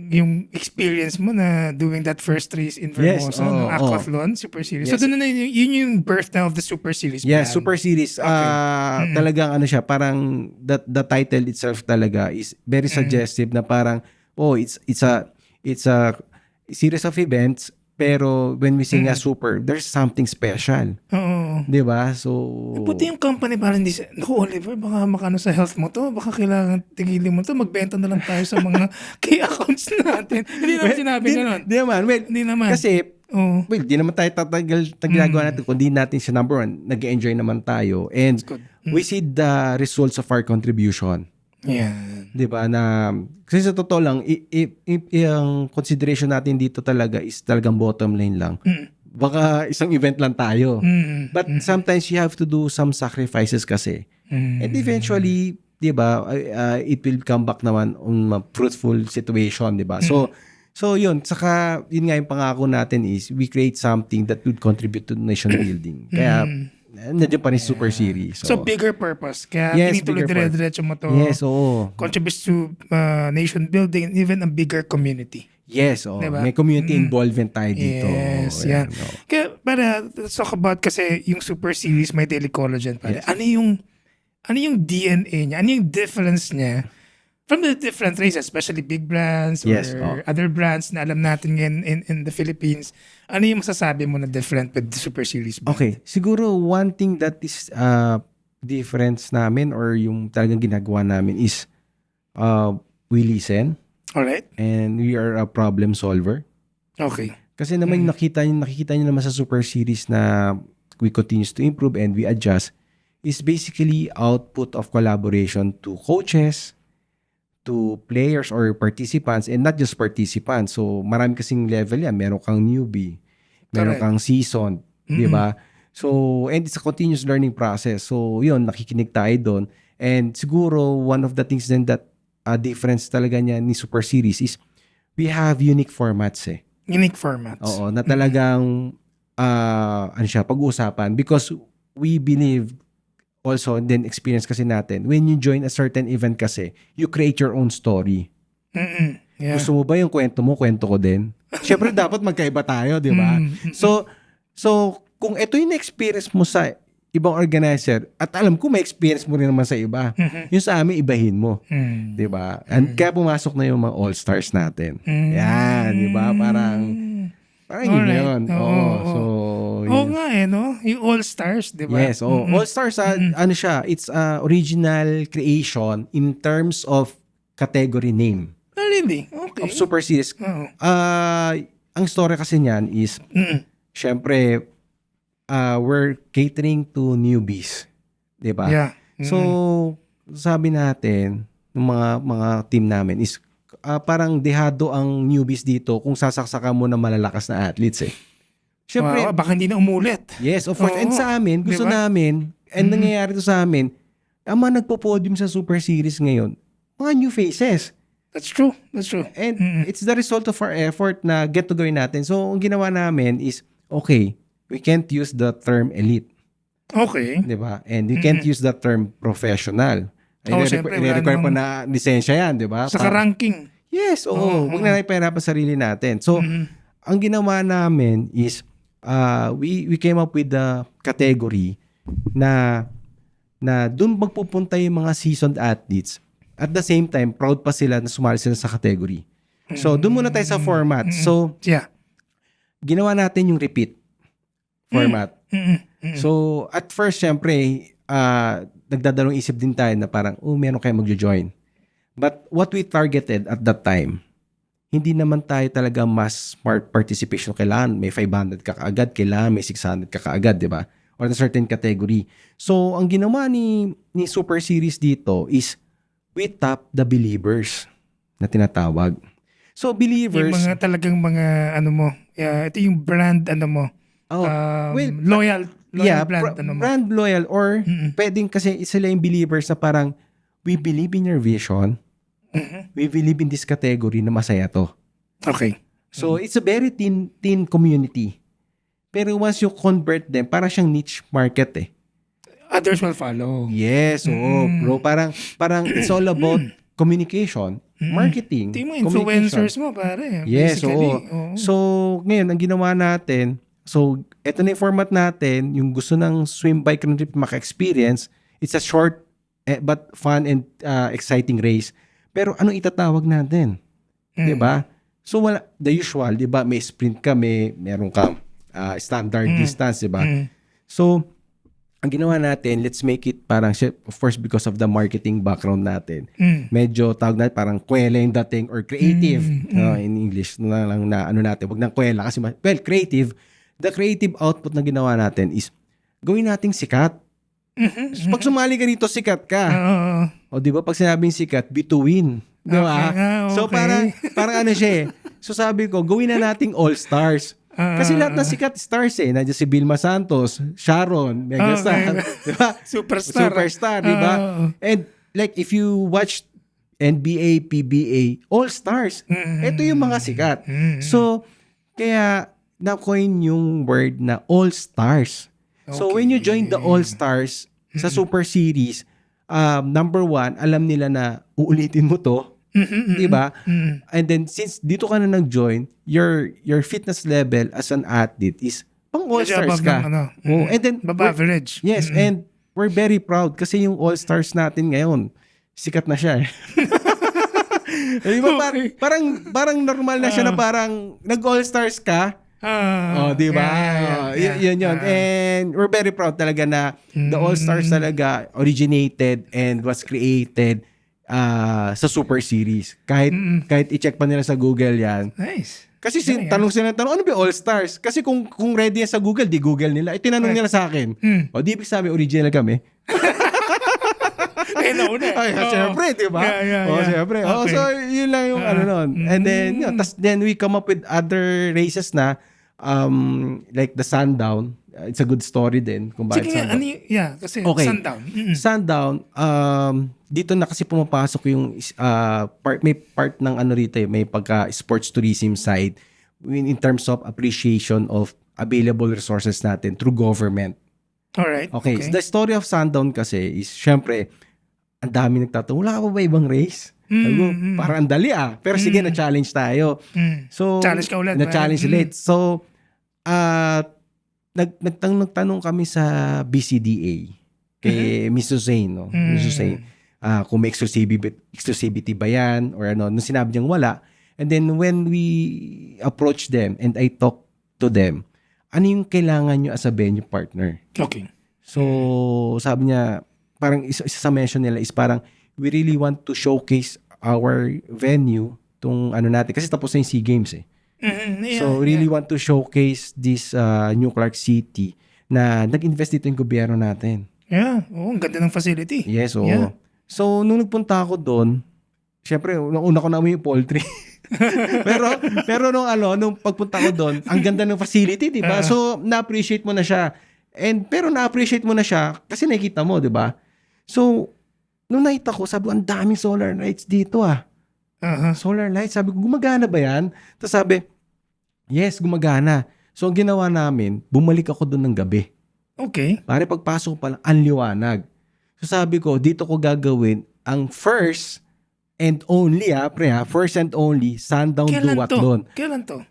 yung experience mo na doing that first race in Vermosa, Aquathlon, Super Series. So, doon na yun yung birth now of the Super Series. Yes, Super Series. Talagang ano siya, parang the title itself talaga is very suggestive na parang, it's a series of events, pero when we sing a super, there's something special. Oo. Diba? So, buti yung company parang hindi Oliver, baka makano sa health mo to, baka kailangan tigilin mo to, magbenta na lang tayo sa mga key accounts natin. Hindi naman sinabi gano'n. Hindi naman. Kasi, di naman tayo ginagawa natin, kundi natin siya, number one, nag-enjoy naman tayo. And we see the results of our contribution. Yeah. Diba? Na, kasi sa totoo lang, yung consideration natin dito talaga is talagang bottom line lang. Baka isang event lang tayo. But sometimes you have to do some sacrifices kasi. And eventually, diba, it will come back naman on a fruitful situation, diba? So yun, saka yun nga yung pangako natin is we create something that would contribute to nation building. Kaya nandiyan pa rin Super Series. So bigger purpose. Kaya tinituloy dire-diretso mo to. Yes, oo. Contributes to nation building and even a bigger community. Yes, diba? May community involvement tayo dito. Yes, yan. Kaya let's talk about kasi yung Super Series may daily collagen. Yes. Ano yung DNA niya? Ano yung difference niya from the different races, especially big brands or other brands na alam natin ngayon in the Philippines? Ano yung masasabi mo na different with the Super Series brand? Okay. Siguro one thing that is difference namin or yung talagang ginagawa namin is we listen. Alright. And we are a problem solver. Okay. Kasi naman nakikita nyo naman sa Super Series na we continues to improve and we adjust is basically output of collaboration to coaches, to players or participants, and not just participants. So, marami kasing level yan. Meron kang newbie, meron kang seasoned, di ba? So, and it's a continuous learning process. So, yun, nakikinig tayo doon. And siguro, one of the things then that difference talaga niya ni Super Series is we have unique formats eh. Unique formats. Oo, na talagang pag-uusapan because we believe also, then experience kasi natin, when you join a certain event kasi, you create your own story. Yeah. Gusto mo ba yung kwento mo, kwento ko din? Siyempre, dapat magkaiba tayo, di ba? So, kung ito yung experience mo sa ibang organizer, at alam ko may experience mo rin naman sa iba. Yung sa amin, ibahin mo. Di ba? And kaya pumasok na yung mga all-stars natin. Yan, di ba? Parang yun Alright. yun. Oo. So, Oo yun. nga no? Yung All-Stars, di ba? Yes, all-stars, ano siya, it's original creation in terms of category name Ah, really? Okay. of Super Series. Oo. Ang story kasi niyan is, syempre, we're catering to newbies. Diba? Yeah. So, sabi natin, ng mga team namin is, parang dehado ang newbies dito kung sasaksakan mo ng malalakas na athletes eh. Syempre, Wow, baka hindi na umulit. yes, of course. And Oo. sa amin, gusto Diba? namin, and nangyayari to sa amin, ang mga nagpo-podium sa Super Series ngayon, mga new faces. That's true. That's true. And it's the result of our effort na get to gawin natin. So, ang ginawa namin is, okay, we can't use the term elite. Okay. Di ba? And we can't use the term professional. Syempre, wala I-require pa namang- na lisensya yan, di ba? Saka ranking. Yes, oo. Huwag na ipahirapan sarili natin. So, ang ginawa namin is, we came up with the category na doon magpupunta yung mga seasoned athletes. At the same time, proud pa sila na sumali sila sa category. So, doon muna tayo sa format. So, Yeah. ginawa natin yung repeat format. So, at first, syempre, nagdadalawang isip din tayo na parang, meron kayo magjo-join. But what we targeted at that time, hindi naman tayo talaga mas smart participation. Kailangan may 500 ka kaagad, kailangan may 600 ka kaagad, di ba? Or a certain category. So, ang ginawa ni Super Series dito is we tap the believers na tinatawag. So, believers... Yung mga talagang mga ano mo. Yeah, ito yung brand ano mo. Loyal brand ano mo. brand loyal or pwedeng kasi sila yung believers na parang we believe in your vision. We believe in this category na masaya to. Okay. So, it's a very teen community. Pero once you convert them, parang siyang niche market eh. Others will follow. Yes, oo, bro. Parang it's all about communication, marketing, Ito yung mga influencers mo, pare. Yes, basically. oo. So, ngayon, ang ginawa natin, so, eto na yung format natin, yung gusto ng swim bike run trip maka-experience, it's a short but fun and exciting race. Pero anong itatawag natin? 'Di ba? So, the usual, 'di ba? May sprint ka, meron ka standard distance, 'di ba? So, ang ginawa natin, let's make it parang, of course, because of the marketing background natin, medyo tawag natin parang kwela yung dating or creative in English na lang na ano natin, wag nang kwela kasi, creative. The creative output na ginawa natin is gawin nating sikat. So, pag sumali ka dito, sikat ka. O di ba pag sinabing sikat, be to win. Di ba? Okay. So parang ano siya eh. So sabi ko, gawin na nating all-stars. Kasi lahat na sikat stars eh. Nandiyan si Vilma Santos, Sharon, Megastar, di ba? Superstar, di ba? And like if you watch NBA, PBA, all-stars, ito yung mga sikat. So, kaya na-coin yung word na all-stars. So, when you join the all-stars sa Super Series, number one, alam nila na uulitin mo to. Di ba? And then, since dito ka na nag-join, your fitness level as an athlete is pang all-stars ka. And then, average. Yes, and we're very proud kasi yung all-stars natin ngayon, sikat na siya eh. Di ba? Parang normal na siya na parang nag-all-stars ka. Di ba? Yun. And we're very proud talaga na the All-Stars talaga originated and was created sa Super Series. Kahit i-check pa nila sa Google yan. Nice. Kasi tanong sila, ano ba All-Stars? Kasi kung ready yan sa Google, di Google nila. Tinanong nila sa akin. O di ibig sabi, original kami. Nauna. Siyempre, di ba? Siyempre. Okay. So, yun lang yung ano nun. And then, then we come up with other races na like the Sundown. It's a good story din kung bakit Sige, Sundown. kasi Okay. Sundown. Sundown, dito na kasi pumapasok yung may part ng ano rito, may pagka sports tourism side in terms of appreciation of available resources natin through government. Alright. Okay. So the story of Sundown kasi is, syempre, ang dami nagtatanong, wala ka ba ibang race? Parang ang dali Pero sige, na-challenge tayo. So, Challenge ka ulit. Na-challenge ulit. So, nagtanong kami sa BCDA kay Miss Hussein, no? Miss Hussein, kung may exclusivity ba yan or ano. Nung sinabi niyang wala. And then when we approach them and I talk to them, ano yung kailangan nyo as a venue partner? Okay. So, sabi niya, parang isa sa mention nila is parang we really want to showcase our venue tung ano natin. Kasi tapos na yung SEA Games eh. So, really want to showcase this New Clark City na nag-invest dito yung gobyerno natin. Yeah. Ang ganda ng facility. Yes, oo. Yeah. So, nung nagpunta ako doon, syempre, una ko namin yung poultry. pero nung pagpunta ko doon, ang ganda ng facility, di ba? So, na-appreciate mo na siya. Pero na-appreciate mo na siya kasi nakikita mo, di ba? So, nung nakita ko, sabi ko, ang daming solar lights dito Solar lights. Sabi ko, gumagana ba yan? Tapos sabi, yes, gumagana. So, ang ginawa namin, bumalik ako doon ng gabi. Okay. Pare, pagpasok pa lang, ang liwanag. So, sabi ko, dito ko gagawin ang first and only, first and only sundown duathlon. Kailan to?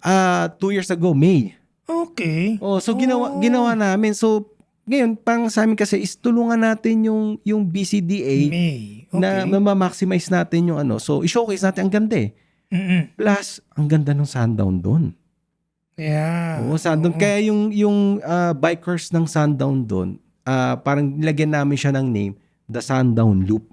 2 years ago, May. Okay. So ginawa namin. So ngayon, pang sa amin kasi is tulungan natin yung BCDA May. Okay. na ma-maximize natin yung ano. So i-showcase natin ang ganda eh. Plus, ang ganda ng sundown doon. Yeah. Sundown. Kaya yung bikers ng sundown doon, parang nilagyan namin siya ng name, the Sundown Loop.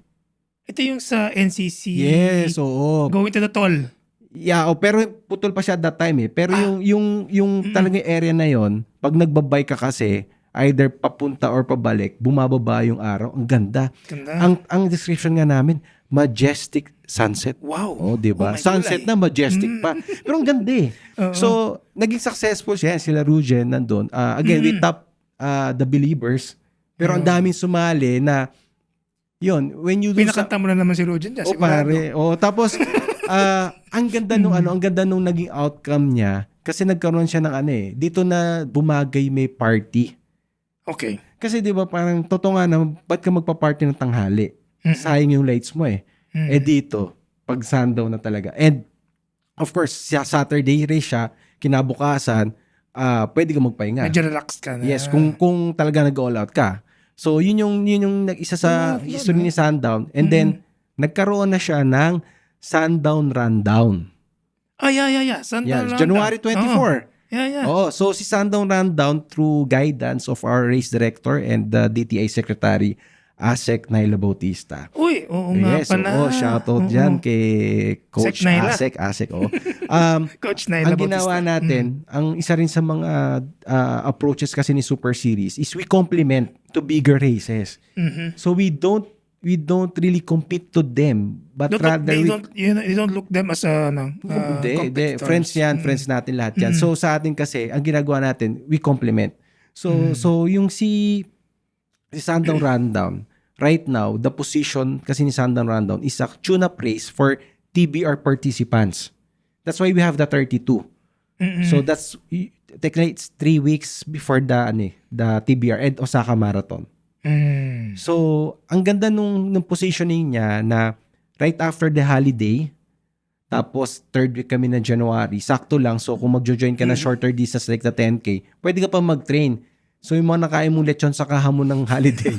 Ito yung sa NCC. Yes, oo. Going to the toll. Yeah, pero putol pa siya at that time eh. Pero yung talagang area na yon, pag nagbabike ka kasi, either papunta or pabalik, bumababa yung araw. Ang ganda. Ang description nga namin, majestic sunset. Wow. Oh, 'di ba? Sunset na majestic pa. Pero ang ganda eh. So, naging successful siya. Sila Rujen nandun. Again, we top the believers. Pero ang daming sumali na yun, when you do pinakanta mo na naman si Rujen dyan. pare. Tapos ang ganda nung naging outcome niya kasi nagkaroon siya ng dito na bumagay may party. Okay. Kasi 'di ba parang totoo nga na ba't ka magpa-party ng tanghali? Sayang yung lights mo eh. Dito pag sundown na talaga. And of course, sa Saturday race siya, kinabukasan, pwede ka magpahinga. Medyo relaxed ka na. Yes, kung talaga nag-all out ka. So, yun yung isa sa history ni Sundown. And then, nagkaroon na siya ng Sundown Rundown. Yeah. Sundown Rundown. January 24. Yeah. So si Sundown Rundown through guidance of our race director and the DTI Secretary, Asek Naila Bautista. Uy, oo nga pala. Shoutout dyan kay Coach Asek. Coach Naila Bautista. Ang ginawa natin, ang isa rin sa mga approaches kasi ni Super Series is we complement to bigger races. So we don't really compete to them, but rather you don't look them as competitors. Friends natin lahat yan. So sa atin kasi, ang ginagawa natin, we complement. So yung si Sundown Rundown, right now, the position kasi ni Sundown Rundown is a tune-up race for TBR participants. That's why we have the 32. So that's, technically, it's 3 weeks before the TBR and Osaka Marathon. So, ang ganda nung positioning niya na right after the holiday, tapos third week kami na January, sakto lang. So, kung magjo-join ka na shorter distance like the 10K, pwede ka pa mag-train. So, yung mga nakain mong lechon sa kahamon ng holiday.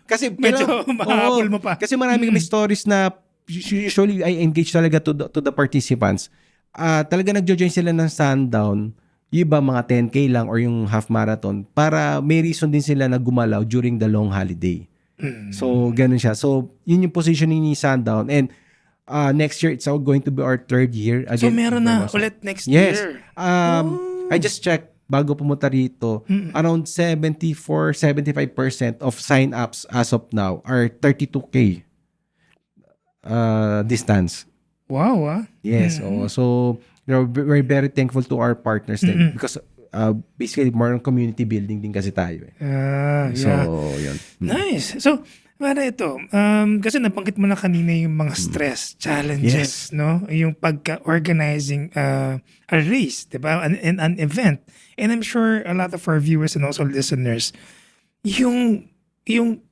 Kasi, medyo mahabol mo pa. Kasi marami kami stories na usually I engage talaga to the participants. Talaga nagjo-join sila ng Sundown, yung iba mga 10K lang or yung half marathon para may reason din sila na gumalaw during the long holiday. So, ganun siya. So, yun yung positioning ni Sundown. And next year, it's going to be our 3rd year. Again, so, meron na ulit next year? Yes. I just checked bago pumunta rito, around 74-75% of sign-ups as of now are 32K distance. Wow, Yes. So, we're very thankful to our partners din because basically more on community building din kasi tayo eh. So, yun. Nice. So, para ito, kasi nabanggit mo na kanina yung mga stress, challenges, no? Yung pagka-organizing a race, di ba? An event. And I'm sure a lot of our viewers and also listeners, yung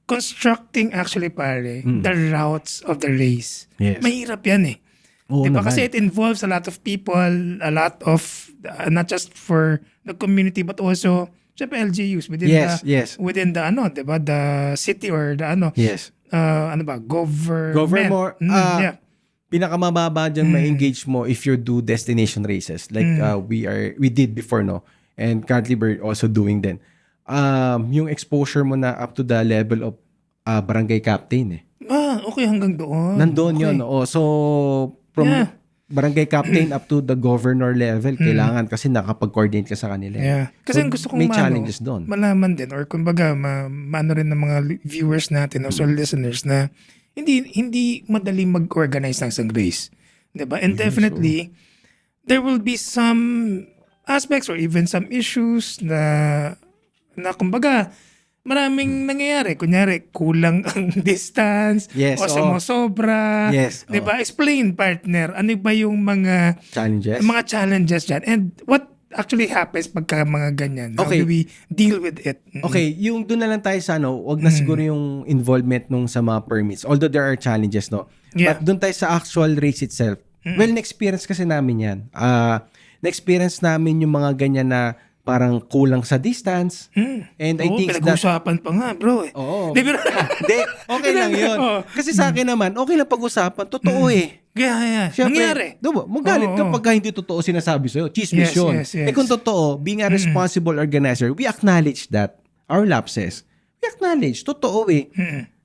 constructing actually pare, the routes of the race. Yes. Mahirap yan eh. Diba? Kasi it involves a lot of people, a lot of, not just for the community, but also, syempre LGUs within Yes, the yes. within the diba, the city or the Yes. ano ba, government. Government, Yeah. pinakamababa dyan ma-engage mo if you do destination races like we did before, no, and currently we're also doing then yung exposure mo na up to the level of barangay captain Okay, hanggang doon. nandoon Okay. yun, so from Yeah. barangay captain up to the governor level kailangan kasi nakapag-coordinate ka sa kanila. Yeah. Kasi ang gusto kong may challenges doon. malaman din or kumbaga maano rin ng mga viewers natin o listeners na hindi madali mag-organize ng isang race. 'Di ba? And definitely there will be some aspects or even some issues na kumbaga maraming nangyayari. Kunyari, kulang ang distance Yes, o sumosobra. Yes, 'Di ba? Explain, partner. Ano ba yung mga challenges dyan? And what actually happens pagka mga ganyan? How Okay. do we deal with it? Okay, yung doon na lang tayo sa wag na siguro yung involvement nung sa mga permits. Although there are challenges, no. Yeah. But doon tayo sa actual race itself. Well, na-experience kasi namin 'yan. Na-experience namin yung mga ganyan na parang kulang sa distance. And I think that pinag-uusapan pa nga, bro. Oo. Di ba? Hindi, okay lang 'yun. Oo. Kasi sa akin naman, okay lang pag-usapan. Totoo Kaya, nangyari. Diba, magalit ka pagka hindi totoo sinasabi sa'yo. Chismis Yes, yun. yes, yes. Kung totoo, being a responsible organizer, we acknowledge that. Our lapses. We acknowledge. Totoo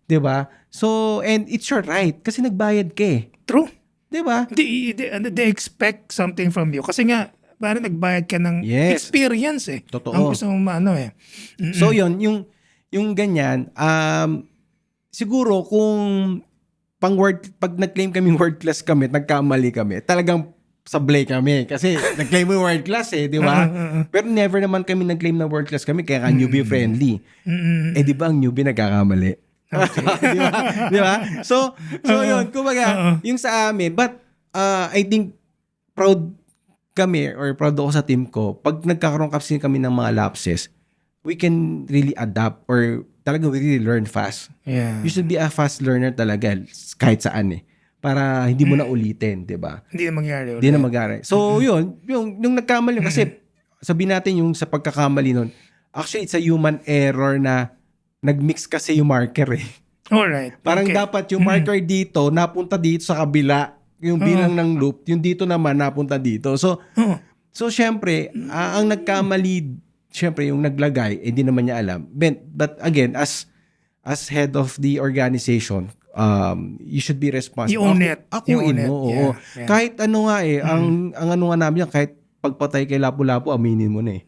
Diba? So, and it's your right. Kasi nagbayad ka True. Diba? They expect something from you. Kasi nga, parang nagbayad ka ng Yes. experience Totoo. Ang gusto mong So, yun, yung ganyan, siguro kung pag nag-claim kaming world class kami, nagkamali kami, talagang sablay kami. Kasi nag-claim mo world class di ba? Pero never naman kami nag-claim na world class kami, kaya newbie friendly. Di ba ang newbie nagkakamali? Di ba? So yun, kumbaga, yung sa amin, but I think proud kami or proud ako sa team ko, pag nagkakaroon kasi kami ng mga lapses, we can really adapt or talagang we really learn fast. Yeah. You should be a fast learner talaga kahit saan para hindi mo na ulitin, di ba? Hindi na mangyari ulit. Hindi na mangyari. So yun, yung nagkamali kasi sabihin natin yung sa pagkakamali nun, actually it's a human error na nagmix kasi yung marker Alright. Parang Okay. dapat yung marker dito napunta dito sa kabila, yung bilang ng loop, yung dito naman napunta dito. So syempre, ang nagkamali, syempre yung naglagay, hindi naman niya alam. But again, as head of the organization, you should be responsible. You own it. You own Akuin it. mo, oo. Yeah. Kahit ano nga ang ano nga namin yan, kahit pagpatay kay Lapu-Lapu, aminin mo na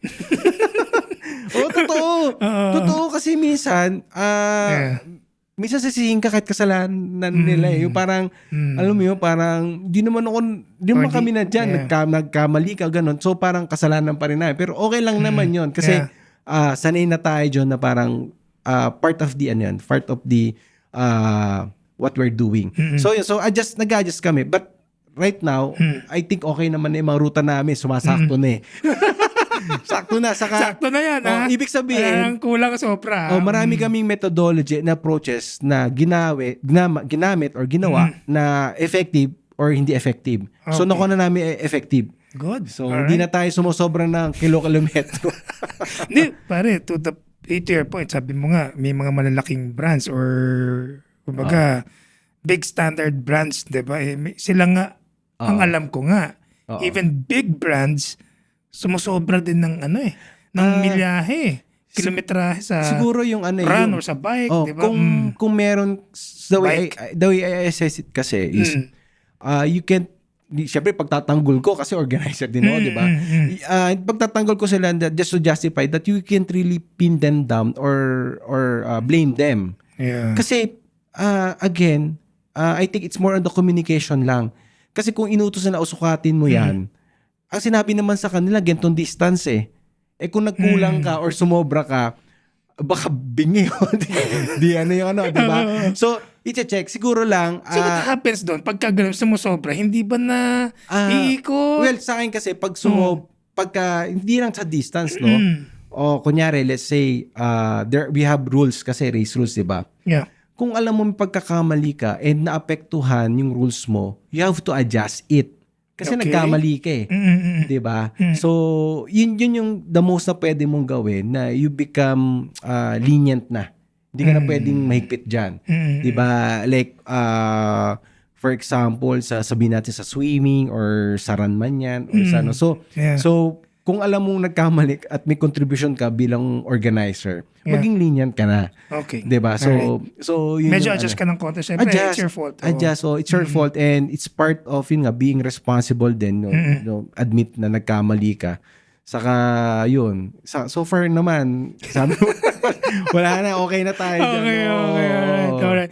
Oo, totoo. Totoo kasi minsan, minsan sisihin ka kahit kasalanan nila Yung parang, alam mo yun, parang, di naman kami na dyan, nagkamali ka, ganun. So parang kasalanan pa rin namin. Pero okay lang naman yun. Kasi, sanay na tayo dyan na parang, part of the what we're doing. So nag-adjust kami. But right now, I think okay naman yung mga ruta namin, sumasakto na Sakto na. Sakto na yan, Ibig sabihin, ang kulang sobra. marami kaming methodology and approaches na ginamit or ginawa na effective or hindi effective. So nakuha na namin effective. Good. So hindi na tayo sumosobra ng kilometro. Hindi, pare, to your point, sabi mo nga, may mga malalaking brands or kumbaga, big standard brands, di ba? Sila nga, ang alam ko nga, even big brands, sumusobra din ng ng milyahe, kilometrahe sa siguro yung run or sa bike, di ba? Kung meron, the way I assess it kasi is, you can't, siyempre pagtatanggol ko kasi organizer din ako, di ba? Pagtatanggol ko sila just to justify that you can't really pin them down or blame them. Yeah. Kasi again, I think it's more on the communication lang. Kasi kung inutos na usukatin mo yan, ang sinabi naman sa kanila, gantong distance kung nagkulang ka or sumobra ka, baka bingi yun. di ba? So, i-check. Siguro lang. So what happens doon? Pagka ganun, sumusobra, hindi ba na iikot? Well, sa akin kasi, pagka, hindi lang sa distance, no? O kunyari, let's say, we have rules kasi, race rules, di ba? Yeah. Kung alam mo may pagkakamali ka and naapektuhan yung rules mo, you have to adjust it. Kasi Okay. nagkamali ka eh. Mm-mm. 'Di ba? So, yun yung the most na pwede mong gawin na you become lenient na. Hindi ka na pwedeng mahigpit diyan. 'Di ba? Like for example, sabihin natin sa swimming or sa run man yan or sa ano. So, Yeah. so kung alam mong nagkamali at may contribution ka bilang organizer, Yeah. maging lenient ka na. Okay. 'Di ba? So, yun Medyo yung adjust ano. ka ng konti. Siyempre, it's your fault. Oo. Adjust. So, it's your fault and it's part of yun nga, being responsible din. No, admit na nagkamali ka. Saka, yun. So far naman, sabi mo, wala na, okay na tayo dyan. Okay. Alright.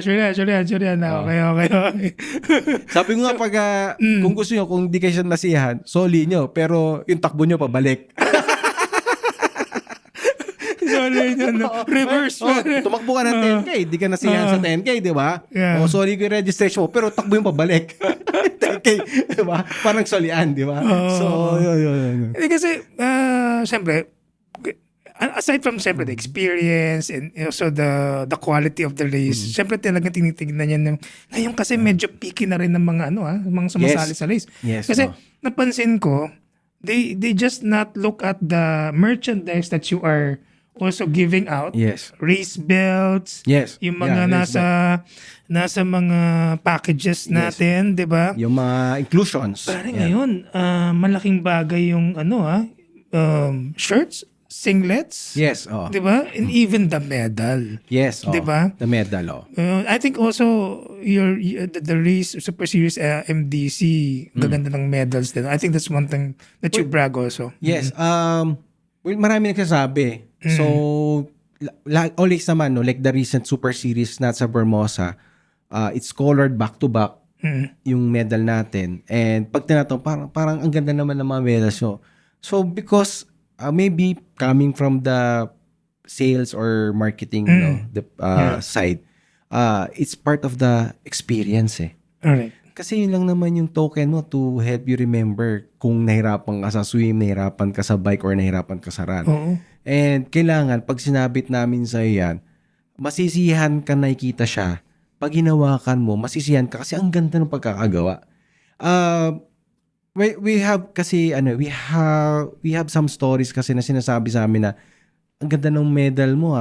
Sure yan. Okay. Sabi ko nga pag, kung gusto nyo, kung di kayo siya nasihan, soli nyo. Pero yung takbo nyo, pabalik. Sorry, reverse. Tumakbo ka ng 10K, di ka nasihan sa 10K, di ba? Yeah. Sorry ko yung registration mo, pero takbo yung pabalik. 10K, di ba? Parang solian, di ba? So, yun. Hindi kasi, siyempre, aside from siyempre the experience and also the quality of the race, siyempre talagang tinitignan yan. Ngayon kasi medyo picky na rin ng mga mga sumasali sa race. Yes, Kasi napansin ko, they just not look at the merchandise that you are also giving out. Yes. Race belts. Yes. Yung mga Yeah, nasa mga packages natin, 'di ba? yung mga inclusions. Pare ngayon, malaking bagay yung shirts, singlets. Yes, 'Di ba? And even the medal. Yes, Di ba? The medal, I think also the race Super Series MDC, gaganda ng medals din. I think that's one thing that you brag also. Yes, well, marami nagsasabi. So, always naman, no, like the recent Super Series na sa Vermosa, it's colored back to back yung medal natin. And pag tinatanong, parang ang ganda naman ng mga medals nyo. So, because maybe coming from the sales or marketing side, it's part of the experience eh. Alright. Kasi yun lang naman yung token mo to help you remember kung nahirapan ka sa swim, nahirapan ka sa bike, or nahirapan ka sa run. Oo. And kailangan, pag sinabit namin sa yan, masisihan ka nakikita siya. Pag hinawakan mo, masisihan ka kasi ang ganda ng pagkakagawa. We have kasi, we have some stories kasi na sinasabi sa amin na ang ganda ng medal mo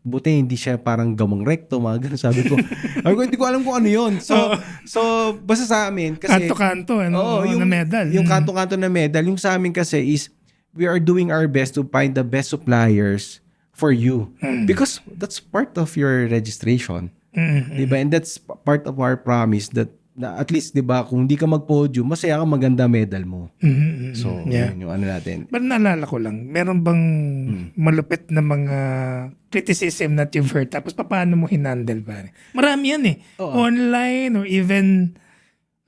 buti hindi siya parang gawang recto, mga ganun. Sabi ko, hindi ko alam kung ano yun. So basta sa amin, kasi Kanto-kanto, na medal. Yung kanto-kanto na medal, yung sa amin kasi is, we are doing our best to find the best suppliers for you. Because that's part of your registration. Diba? And that's part of our promise that na at least, diba, kung di ka mag-podium, masaya ka maganda medal mo. So, yun yung ano natin. But naalala ko lang, meron bang malupit na mga criticism that you've heard, tapos paano mo hinandle ba? Marami yan eh. Online or even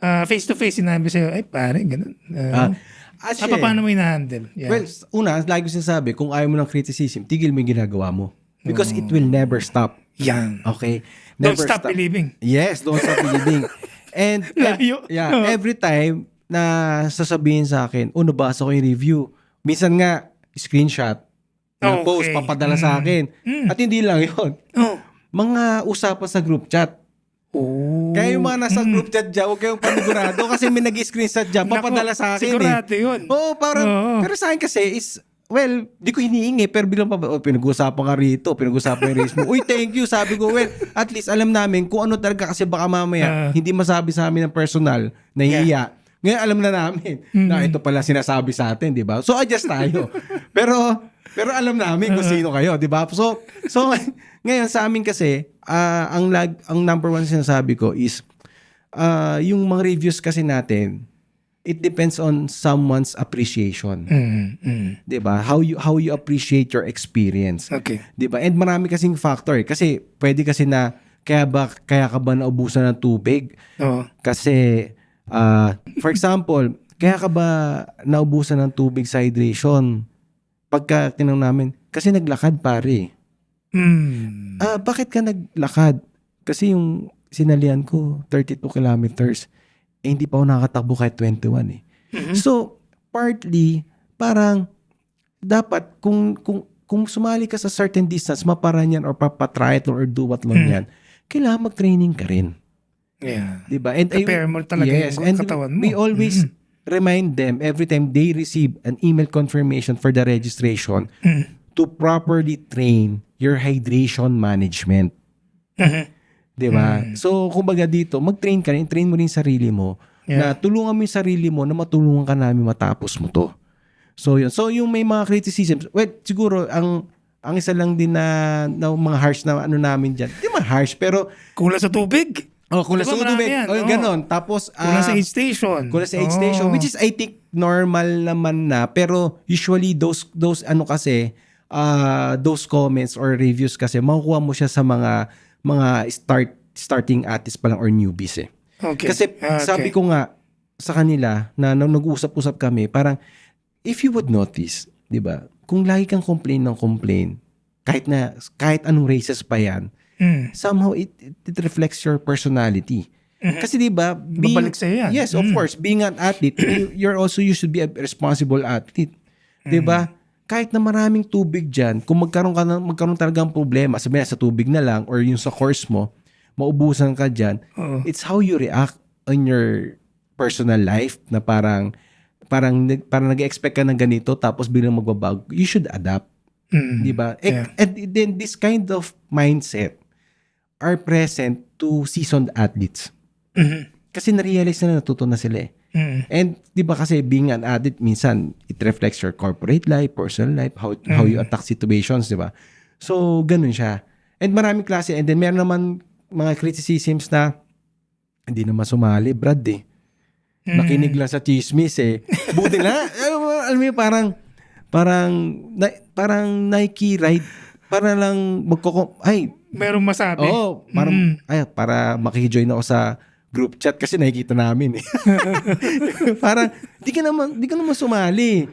face-to-face, sinabi sa'yo, ay pare, ganun. Paano mo hinahandle? Yeah. Well, una, lagi ko sinasabi, kung ayaw mo ng criticism, tigil mo yung ginagawa mo. Because it will never stop. Yan. Okay? Don't Never stop believing. Yes, don't stop believing. And Layo. every time na sasabihin sa akin, nabasa ko yung review. Minsan nga, screenshot, na post, papadala sa akin. At hindi lang yun. Mga usapan sa group chat. Kaya yung mga nasa group chat dyan, huwag kayong panigurado kasi may nag-screenshot dyan, papadala sa akin. Sigurado yun. Parang, pero sa akin kasi is, well, di ko hinihingi, pero bilang pinag-usapan ka rito, pinag-usapan yung race mo. Uy, thank you. Sabi ko, well, at least alam namin kung ano talaga kasi baka mamaya hindi masabi sa amin ng personal, nahihiya. Ngayon alam na namin na ito pala sinasabi sa atin, di ba? So, adjust tayo. pero alam namin kung sino kayo, di ba? So ngayon sa amin kasi, ang number one sinasabi ko is, yung mga reviews kasi natin, it depends on someone's appreciation. 'Di ba? How you appreciate your experience. Okay. 'Di ba? And marami kasing factor kasi pwede kasi na kaya ka ba naubusan ng tubig? Kasi for example, kaya ka ba naubusan ng tubig sa hydration? Pagka tinanong namin, kasi naglakad pare. Bakit ka naglakad? Kasi yung sinalian ko 32 kilometers. Hindi pa ako nakakatakbo kahit 21 eh. So, partly, parang dapat kung sumali ka sa certain distance, maparan yan or papatriathlon or duathlon yan, kailangan mag-training ka rin. Yeah. Diba? And prepare mo talaga yung katawan mo. We always remind them every time they receive an email confirmation for the registration to properly train your hydration management. Di ba? So, kumbaga dito, mag-train ka rin, train mo rin sarili mo na tulungan mo yung sarili mo na matulungan ka namin matapos mo to. So, yun. So, yung may mga criticisms, well, siguro, ang isa lang din na mga harsh na ano namin dyan, di man harsh, pero Kulang sa tubig. kung nasa Diba marami tubig, yan? ganon. Tapos, Kulang sa aid station. kulang sa aid station, which is I think normal naman na, pero usually those ano kasi, those comments or reviews kasi, makukuha mo siya sa mga starting artists pa lang or newbies eh. Okay. Kasi sabi ko nga sa kanila na nung nag-usap-usap kami, parang if you would notice, 'di ba? Kung lagi kang complain, kahit anong races pa 'yan, somehow it reflects your personality. Kasi 'di ba, Babalik sa'yo yan. Yes, of course, being an athlete, you should be a responsible athlete. 'Di ba? Kahit na maraming tubig diyan, kung magkaroon talagang problema, sabihin sa tubig na lang or yung sa course mo, maubusan ka diyan, it's how you react on your personal life na parang nag-expect ka ng ganito tapos biglang magbabago. You should adapt. Di ba? And then this kind of mindset are present to seasoned athletes. Kasi na-realize na natuto na sila eh. And di ba kasi being an athlete, minsan it reflects your corporate life, personal life, how you attack situations, di ba? So, ganun siya. And maraming klase. And then meron naman mga criticisms na hindi naman sumali, Brad eh. Nakinig lang sa chismis eh. Buti na. Alam mo parang Nike ride. Para lang Merong masabi. para makijoin ako sa group chat kasi nakikita namin eh. Parang di ka naman sumali.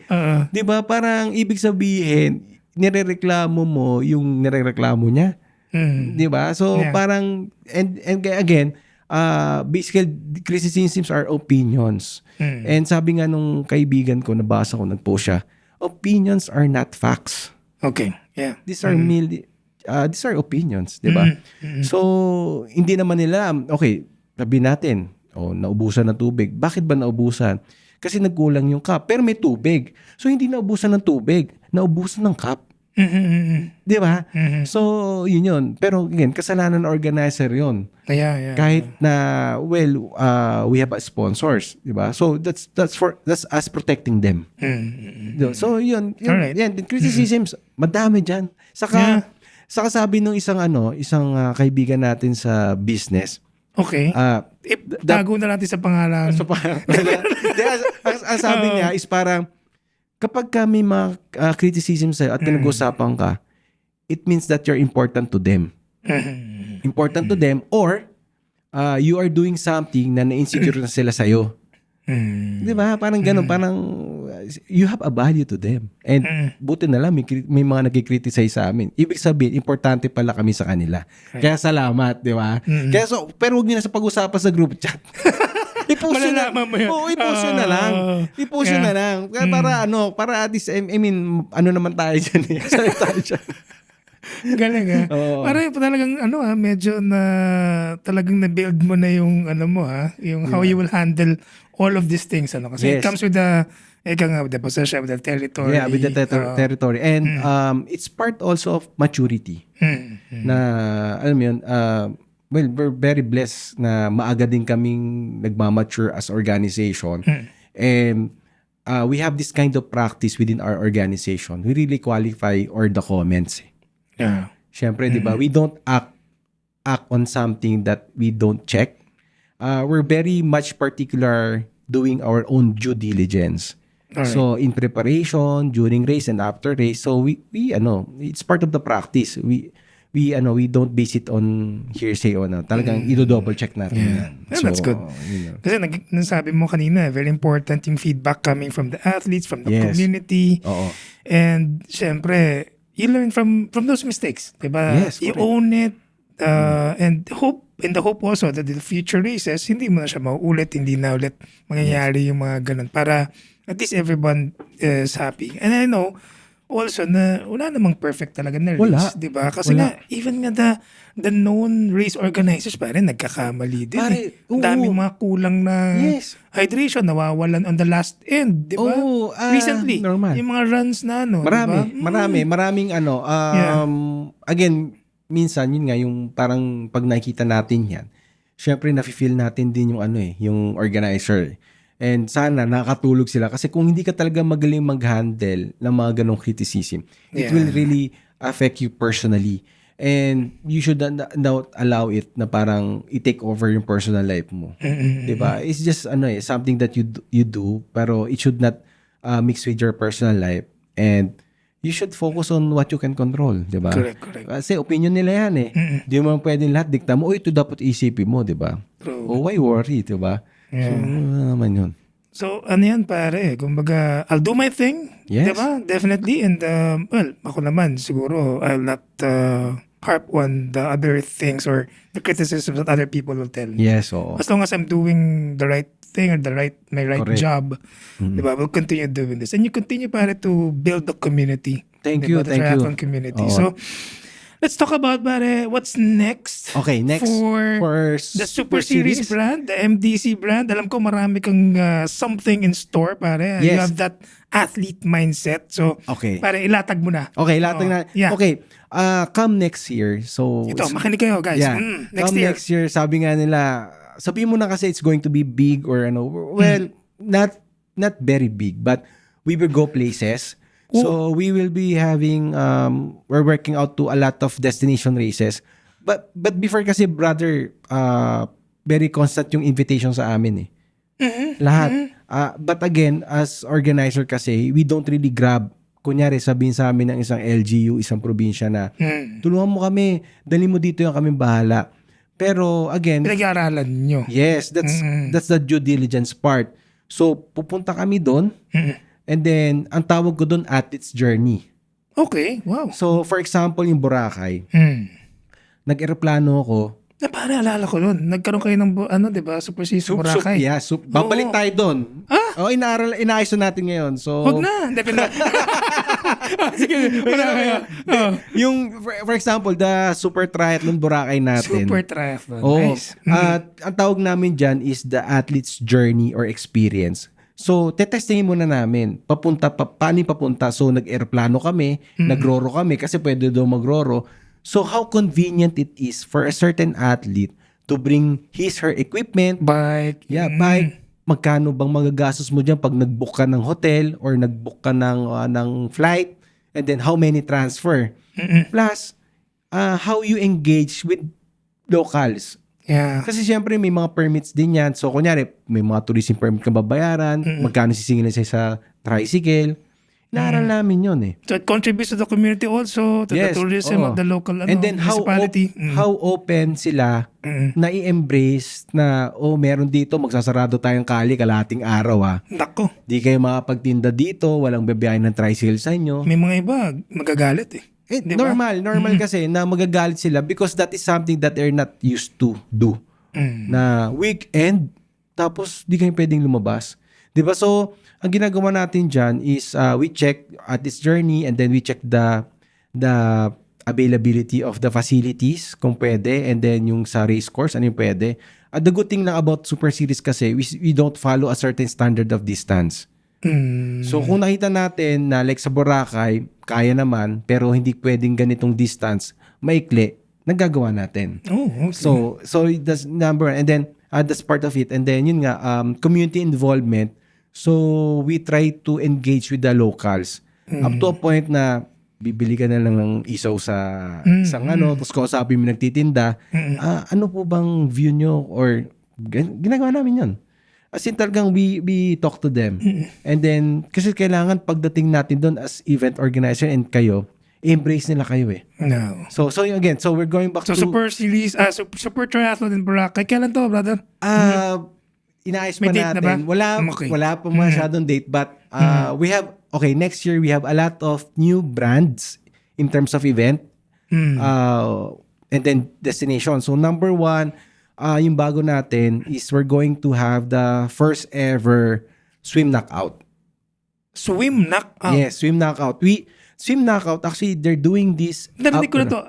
'Di ba? Parang ibig sabihin nirereklamo mo yung nirereklamo niya. 'Di ba? So parang and again, basically criticisms are opinions. And sabi nga nung kaibigan ko, nabasa ko, nagpost siya, opinions are not facts. Okay. Yeah. These are opinions, 'di ba? So hindi naman nila okay, sabi natin, naubusan ng tubig. Bakit ba naubusan? Kasi nagkulang yung cup. Pero may tubig. So, hindi naubusan ng tubig. Naubusan ng cup. Di ba? So, yun. Pero, again, kasalanan ng organizer yun. Yeah. Kahit na, we have sponsors. Di ba? So, that's us protecting them. So, yun. Alright. Yan. Criticisms, madami dyan. Saka sabi nung isang kaibigan natin sa business, okay. Tago na natin sa pangalan. Ang sabi niya is parang kapag may mga criticism sa'yo at pinag-usapan ka, it means that you're important to them. Important to them or you are doing something na na-insecure na sila sa'yo. Di ba? Parang ganun. Parang you have a value to them. And buti na lang may mga nagkikriticize sa amin. Ibig sabihin, importante pala kami sa kanila. Kaya salamat, di ba? Kaya pero huwag nyo na sa pag-usapan sa group chat. I-post yun na. I-post yun na lang. I-post yun na lang. Kaya para at least, I mean, ano naman tayo dyan eh. Saan tayo dyan? Galing ha. Parang talagang medyo na talagang na-build mo na yung yung how you will handle all of these things kasi it comes with the possession, with the territory. Yeah, with the territory. And it's part also of maturity. Na alam mo yun, we're very blessed na maaga din kaming nagmamature as organization. And we have this kind of practice within our organization. We really qualify all the comments. Yeah. Siyempre, di ba? We don't act on something that we don't check. We're very much particular doing our own due diligence. Alright. So, in preparation, during race, and after race, so we it's part of the practice. We don't base it on hearsay o talagang i-double check natin yan. Yeah, that's good. Kasi nasabi mo kanina, very important yung feedback coming from the athletes, from the community. Oo. And syempre, you learn from those mistakes, diba? Yes, you correct. own it, and the hope also that the future races, hindi mo na siya mauulit, hindi na ulit mangyayari yung mga ganun para at least everyone is happy. And I know, also na wala namang perfect talaga na Wala. race, 'di ba? Kasi Wala. nga even nga the known race organizers pare nagkakamali din. Pare, oo. Daming mga kulang na Yes. hydration nawawalan on the last end, 'di ba? Oo, Recently, normal. yung mga runs na ano, 'di ba? Maraming ano, Yeah. again, minsan yun nga yung parang pag nakikita natin yan, syempre nafe-feel natin din yung ano yung organizer. And sana nakakatulog sila kasi kung hindi ka talaga magaling mag-handle ng mga ganong criticism, it Yeah. will really affect you personally. And you should not allow it na parang i-take over yung personal life mo. 'Di ba? It's just something that you do pero it should not mix with your personal life, and you should focus on what you can control, 'di ba? Correct. Kasi opinion nila yan Di mo pwedeng lahat dikta mo, ito dapat isipin mo, 'di ba? True. O why worry, 'di ba? Yeah. So, ano naman yun. So, ano yan pare, kumbaga, I'll do my thing, Yes. diba? Definitely, and well, ako naman, siguro, I'll not harp on the other things or the criticisms that other people will tell. Yes, oo. As long as I'm doing the right thing or my right Correct. job, diba? We'll continue doing this. And you continue pare to build the community. Thank diba? you, The thank you. triathlon community. Oo. So, let's talk about pare, what's next? Okay, next for the Super Series brand, the MDC brand. Alam ko marami kang something in store pare. You Yes. have that athlete mindset. So, Okay. pare ilatag mo na. Okay, lahat Oo. na. Yeah. Okay, come next year. So, Ito, makinig kayo guys. yeah. Next Come year. next year, sabi nga nila, sabihin mo na kasi it's going to be big or ano. Well, not very big, but we will go places. So we will be having we're working out to a lot of destination races. But before kasi brother, very constant yung invitation sa amin Lahat. But again, as organizer kasi, we don't really grab. Kunyari, sabihin sa amin ng isang LGU, isang probinsya na, tulungan mo kami, dali mo dito yung kami bahala. Pero again, Pinag-aaralan nyo. yes, that's the due diligence part. So, pupunta kami doon, and then, ang tawag ko doon, athlete's journey. Okay, wow. So, for example, yung Boracay, nag-aeroplano ako, Na pare, alala ko nun. Nagkaroon kayo ng, diba, Super Season Boracay. babalik Oo. tayo doon. Inaayos na natin ngayon. So, Huwag na. Hindi, sige, wala kayo. Oh. yung, for example, the Super Triathlon Boracay natin. Super triathlon. Oo. Nice. At ang tawag namin dyan is the athlete's journey or experience. So, tetestingin muna namin. Paano yung papunta? So, nag-airplano kami, nag-roro kami kasi pwede daw mag-roro. So, how convenient it is for a certain athlete to bring her equipment. Bike. Bike. Magkano bang magagastos mo dyan pag nag-book ka ng hotel or nag-book ka ng flight? And then, how many transfer? Plus, how you engage with locals. Yeah. Kasi syempre may mga permits din yan. So kunyari, may mga tourism permit kang babayaran, magkano sisingilin sa'yo sa tricycle. Inaaral namin yun So it contributes to the community also, to the tourism oo. of the local And then municipality. how open sila na i-embrace na, meron dito, magsasarado tayong kali kalahating araw Nako, Di kayo makapagtinda dito, walang babiyahin ng tricycle sa inyo. may mga iba magagalit Di ba? Normal kasi na magagalit sila because that is something that they're not used to do. Na weekend, tapos di kayo pwedeng lumabas. Di ba? So, ang ginagawa natin dyan is we check at this journey and then we check the availability of the facilities kung pwede, and then yung sa race course, ano yung pwede. The good thing lang about Super Series kasi, we don't follow a certain standard of distance. So kung nakita natin na like sa Boracay, kaya naman, pero hindi pwedeng ganitong distance, maikli, nagagawa natin. Oh, okay. So that's number one. And then that's part of it. And then yun nga, community involvement. So we try to engage with the locals. Up to a point na bibili ka na lang ng isaw sa isang tapos kausapin mo nagtitinda. Ano po bang view nyo? Or ginagawa namin yun. As in talagang we talk to them. And then, kasi kailangan pagdating natin doon as event organizer and kayo, embrace nila kayo No. So again, so we're going back So to... Super Series, Super Triathlon in Boracay. Kailan to, brother? Inaayos May pa date na ba? natin. Okay. Wala pa masyadong date, but we have, next year we have a lot of new brands in terms of event and then destination. So number one, yung bago natin is we're going to have the first ever swim knockout. Swim knockout. Yes, swim knockout. Swim Knockout, actually, they're doing this. Narinig ko na to,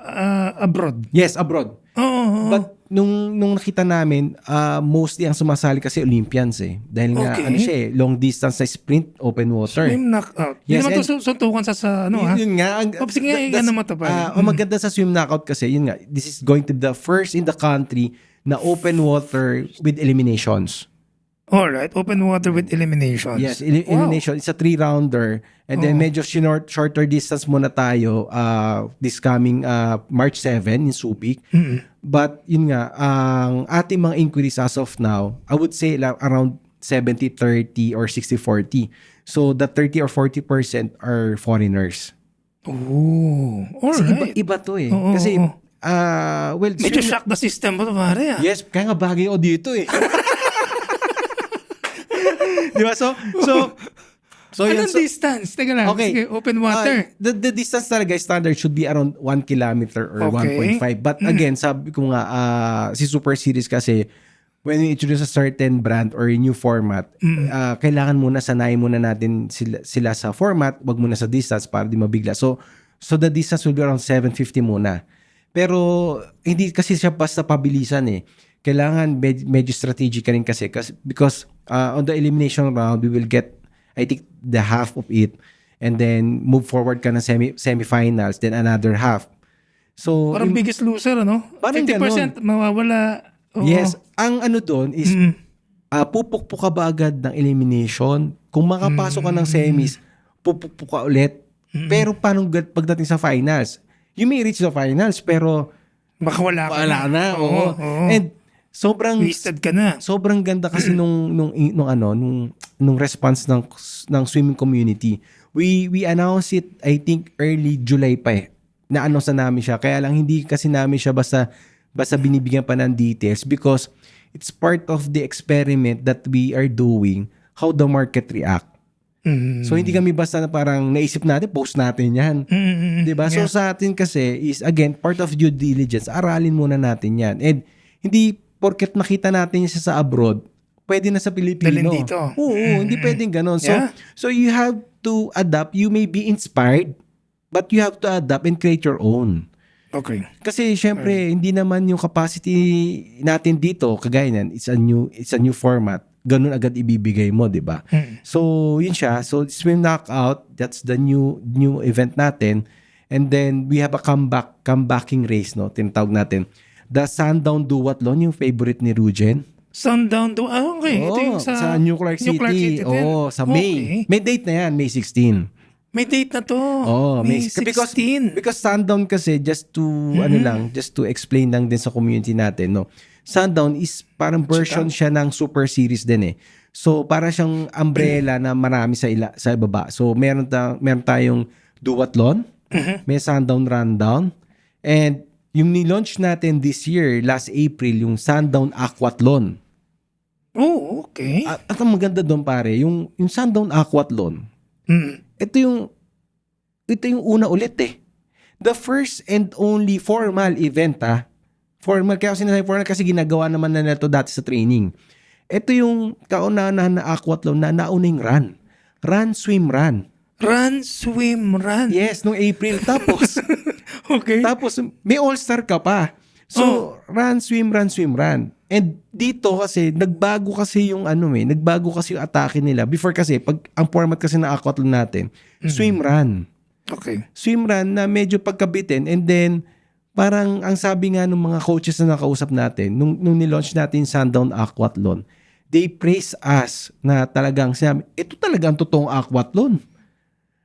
abroad. Yes, abroad. Oo. But nung nakita namin, mostly ang sumasali kasi Olympians eh. Dahil nga, Okay. ano siya eh, long distance na sprint, open water. Swim knockout. Hindi Yes, naman to suntukan sa ano ha? Yun nga. Sige nga, ano mo to pa. Ang maganda sa swim knockout kasi, yun nga, this is going to be the first in the country na open water with eliminations. Alright, open water with eliminations. Yes, elimination. It's a 3-rounder. And then medyo shorter distance muna tayo this coming March 7 in Subic. But yun nga, ang ating mga inquiries as of now, I would say around 70-30 or 60-40. So the 30 or 40% are foreigners. Oh, Kasi alright. iba to eh. Oo, Kasi, oo. well, Medyo shock the system mo to pare ah. yes, kaya nga bagay ako dito eh. Di ba? So Anong yan. So, distance? Teka lang. okay. Sige, open water. The distance talaga standard should be around 1 kilometer or Okay. 1.5. But again, sabi ko nga, si Super Series kasi, when you introduce a certain brand or a new format, kailangan muna, sanayin muna natin sila sa format, wag muna sa distance para di mabigla. So the distance will be around 750 muna. Pero, hindi kasi siya basta pabilisan eh. Kailangan medyo strategic ka rin kasi because on the elimination round, we will get, I think, the half of it and then move forward ka ng semifinals, then another half. So, Parang biggest loser, ano? Parang 50% mawawala. Oo. yes, ang ano doon is pupukpuk ka ba agad ng elimination? Kung makapasok ka ng semis, pupukpuk ka ulit. Pero paano pagdating sa finals? You may reach the finals, pero Baka wala ka wala na. Oo. And sobrang wasted ka na. sobrang ganda kasi nung response ng swimming community. We announced it, I think, early July pa eh. Na-announce na namin siya. Kaya lang hindi kasi namin siya basta binibigyan pa ng details because it's part of the experiment that we are doing, how the market react. So hindi kami basta na parang naisip natin, post natin yan. Diba? So sa atin kasi is, again, part of due diligence, aralin muna natin yan. And hindi porket makita natin siya sa abroad, pwede na sa Pilipino. Dalhin dito. Oo, hindi pwedeng ganon. So, Yeah. so you have to adapt. You may be inspired, but you have to adapt and create your own. Okay. Kasi syempre, hindi naman yung capacity natin dito, kagaya nan, it's a new format. Ganun agad ibibigay mo, di ba? So, yun siya. So, Swim Knockout, that's the new event natin. And then, we have a comebacking race, no? Tinatawag natin. The Sundown Duathlon, yung favorite ni Rujen. Sundown do. Okay. Ito yung sa New Clark City. din. Oo, sa May. Okay. May date na yan, May 16. May date na to. Oh, May 16. Because Sundown kasi just to explain lang din sa community natin, no. Sundown is parang version siya ng Super Series din eh. So para siyang umbrella na marami sa ibaba. So meron tayong duathlon, may Sundown Rundown, and yung ni-launch natin this year, last April, yung Sundown Aquathlon. Oh, okay. At ang maganda doon pare, yung Sundown Aquathlon, ito yung una ulit eh. The first and only formal event Formal, kaya sinasabi formal kasi ginagawa naman na ito dati sa training. Ito yung kauna-unahan na aquathlon na nauning run. Run, swim, run. Run, swim, run. Yes, nung April. Tapos, Okay. may all-star ka pa. So, run, swim, run, swim, run. And dito kasi, nagbago kasi yung atake nila. Before kasi, ang format kasi na aquathlon natin, swim, run. Okay. Swim run na medyo pagkabitin, and then parang ang sabi nga ng mga coaches na nakausap natin nung nilaunch natin Sundown Aquathlon, they praise us na talagang sinabi, ito talaga ang totoong aquathlon.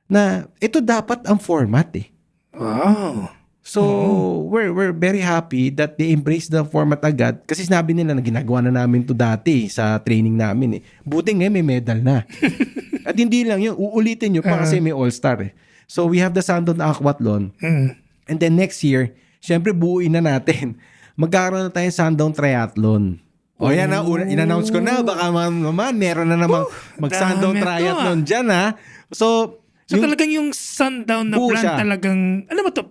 Na ito dapat ang format eh. Wow. So, we're very happy that they embrace the format agad kasi sinabi nila na ginagawa na namin to dati sa training namin eh. Buti ngayon may medal na. At hindi lang yun, uulitin nyo pa kasi may all-star eh. So, we have the Sundown Aquathlon. And then next year, syempre buuin na natin. Magkakaroon na tayong Sundown Triathlon. O yan na, in-announce ko na. Baka naman, meron na namang mag-Sundown Triathlon dyan ha. So talagang yung Sundown na buo brand siya. talagang, ano ba to?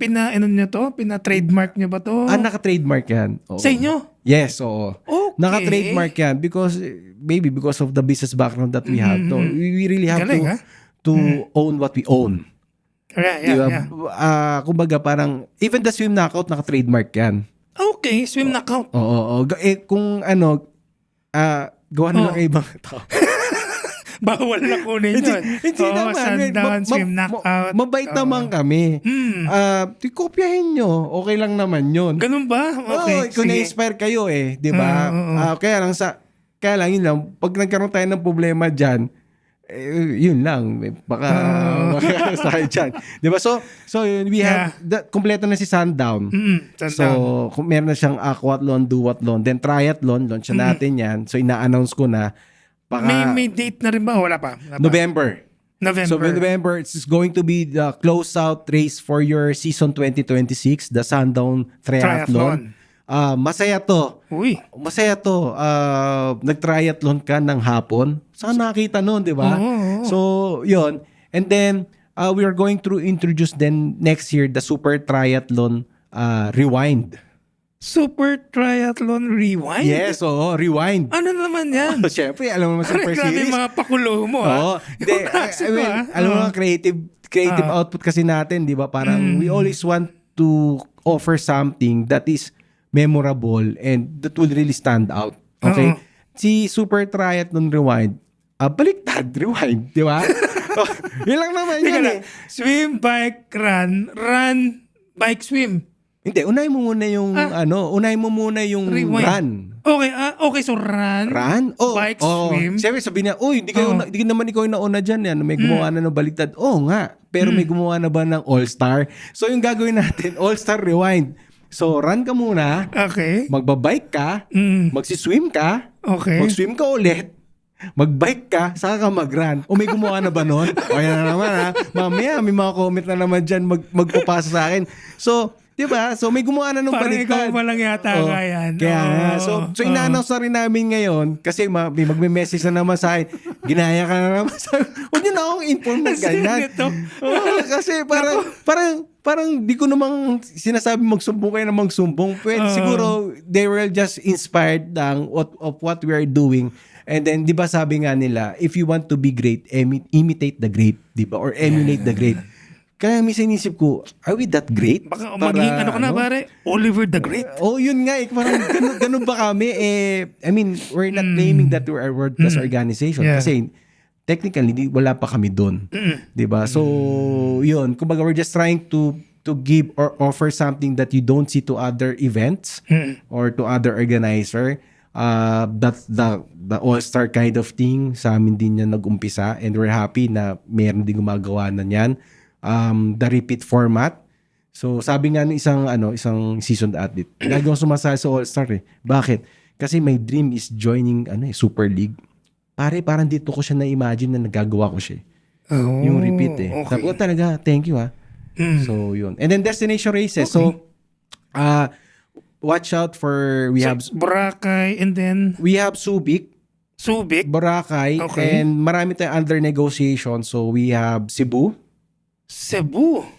Pina-trademark nyo ba to? Naka-trademark yan. Oo. Sa inyo? Yes, oo. Okay. Naka-trademark yan because of the business background that we have. So, we really have Galing, to own what we own. Yeah, Di ba? yeah. Kumbaga parang, even the swim knockout, naka-trademark yan. Okay, swim knockout. Oo. Kung ano, gawa na lang Oh. kay ibang tao. Bawal na kunin yun. Hindi Oo, naman. sundown, swim knockout. Mabait naman kami. Kopyahin nyo. Okay lang naman yun. Ganun ba? Okay, Kung sige. na-inspire kayo di ba? Kaya lang yun lang, pag nagkaroon tayo ng problema dyan, yun lang. Baka tayo dyan. Di ba? So we have, kompleto na si Sundown. Sundown. So, kung meron na siyang aquathlon, duathlon, then triathlon, launch na natin yan. So, ina-announce ko na, baka May date na rin ba? Wala pa. November. So, November. November, it's going to be the close-out race for your season 2026, the Sundown Triathlon. Masaya to. Uy. Masaya to. Nag-triathlon ka ng hapon. Saan nakita nun, di ba? Oo. So, yun. And then, we are going to introduce then next year the Super Triathlon Rewind. Super Triathlon Rewind? Yes, Rewind. Ano naman yan? Siyempre, alam mo naman Super Grabe Series. mga pakulo mo, Oo. Hindi, alam mo nga, creative output kasi natin, di ba? Parang we always want to offer something that is memorable and that will really stand out. Okay? Si Super Triathlon Rewind, baliktad, rewind, di ba? Yun lang naman yun eh. Swim, bike, run, bike, swim. Hindi, unahin mo muna yung Rewind. run. Okay, so run, bike, swim. Siyempre sabi niya, di naman ikaw yung nauna dyan. Yan. May gumawa na ng baliktad. Oo nga, pero may gumawa na ba ng All-Star? So yung gagawin natin, All-Star Rewind. So run ka muna, Okay. magbabike ka, magsiswim ka, Okay. mag-swim ka ulit, mag-bike ka, saka ka mag-run. O may gumawa na ba nun? O yan na naman ha. Mamaya may mga comment na naman dyan magpapasa sa akin. So, di ba? So may gumawa na ng Parang baliktad. ikaw pa lang yata yan. Kaya nga. So ina-announce na rin namin ngayon kasi may magme-message na naman sa akin. Ginaya ka na naman. Huwag niyo na akong inform na ganyan. Kasi parang di ko namang sinasabi magsumbong kayo na magsumbong. Pwede, siguro they were just inspired lang of what we are doing. And then, di ba sabi nga nila, if you want to be great, imitate the great. Di ba? Or emulate the great. Kaya minsan inisip ko, are we that great? Baka maging pare? Oliver the Great. Yun nga. Parang ganun ba kami? I mean, we're not claiming that we're a world-class organization. Yeah. Kasi technically, wala pa kami doon. Diba? So, yun. Kumbaga, we're just trying to give or offer something that you don't see to other events or to other organizer. That's the all-star kind of thing. Sa amin din yan nag-umpisa. And we're happy na meron din gumagawa na yan. The repeat format. So sabi nga ng isang seasoned athlete, lagi akong sumasali sa All-Star eh. Bakit? Kasi my dream is joining Super League. Parang dito ko siya na-imagine na nagagawa ko siya. Yung repeat eh. Okay. Sabi ko talaga, thank you ha. So yun. And then destination races. Okay. So watch out for we have Boracay and then we have Subic, Boracay, Okay. and marami tayong under negotiation. So we have Cebu.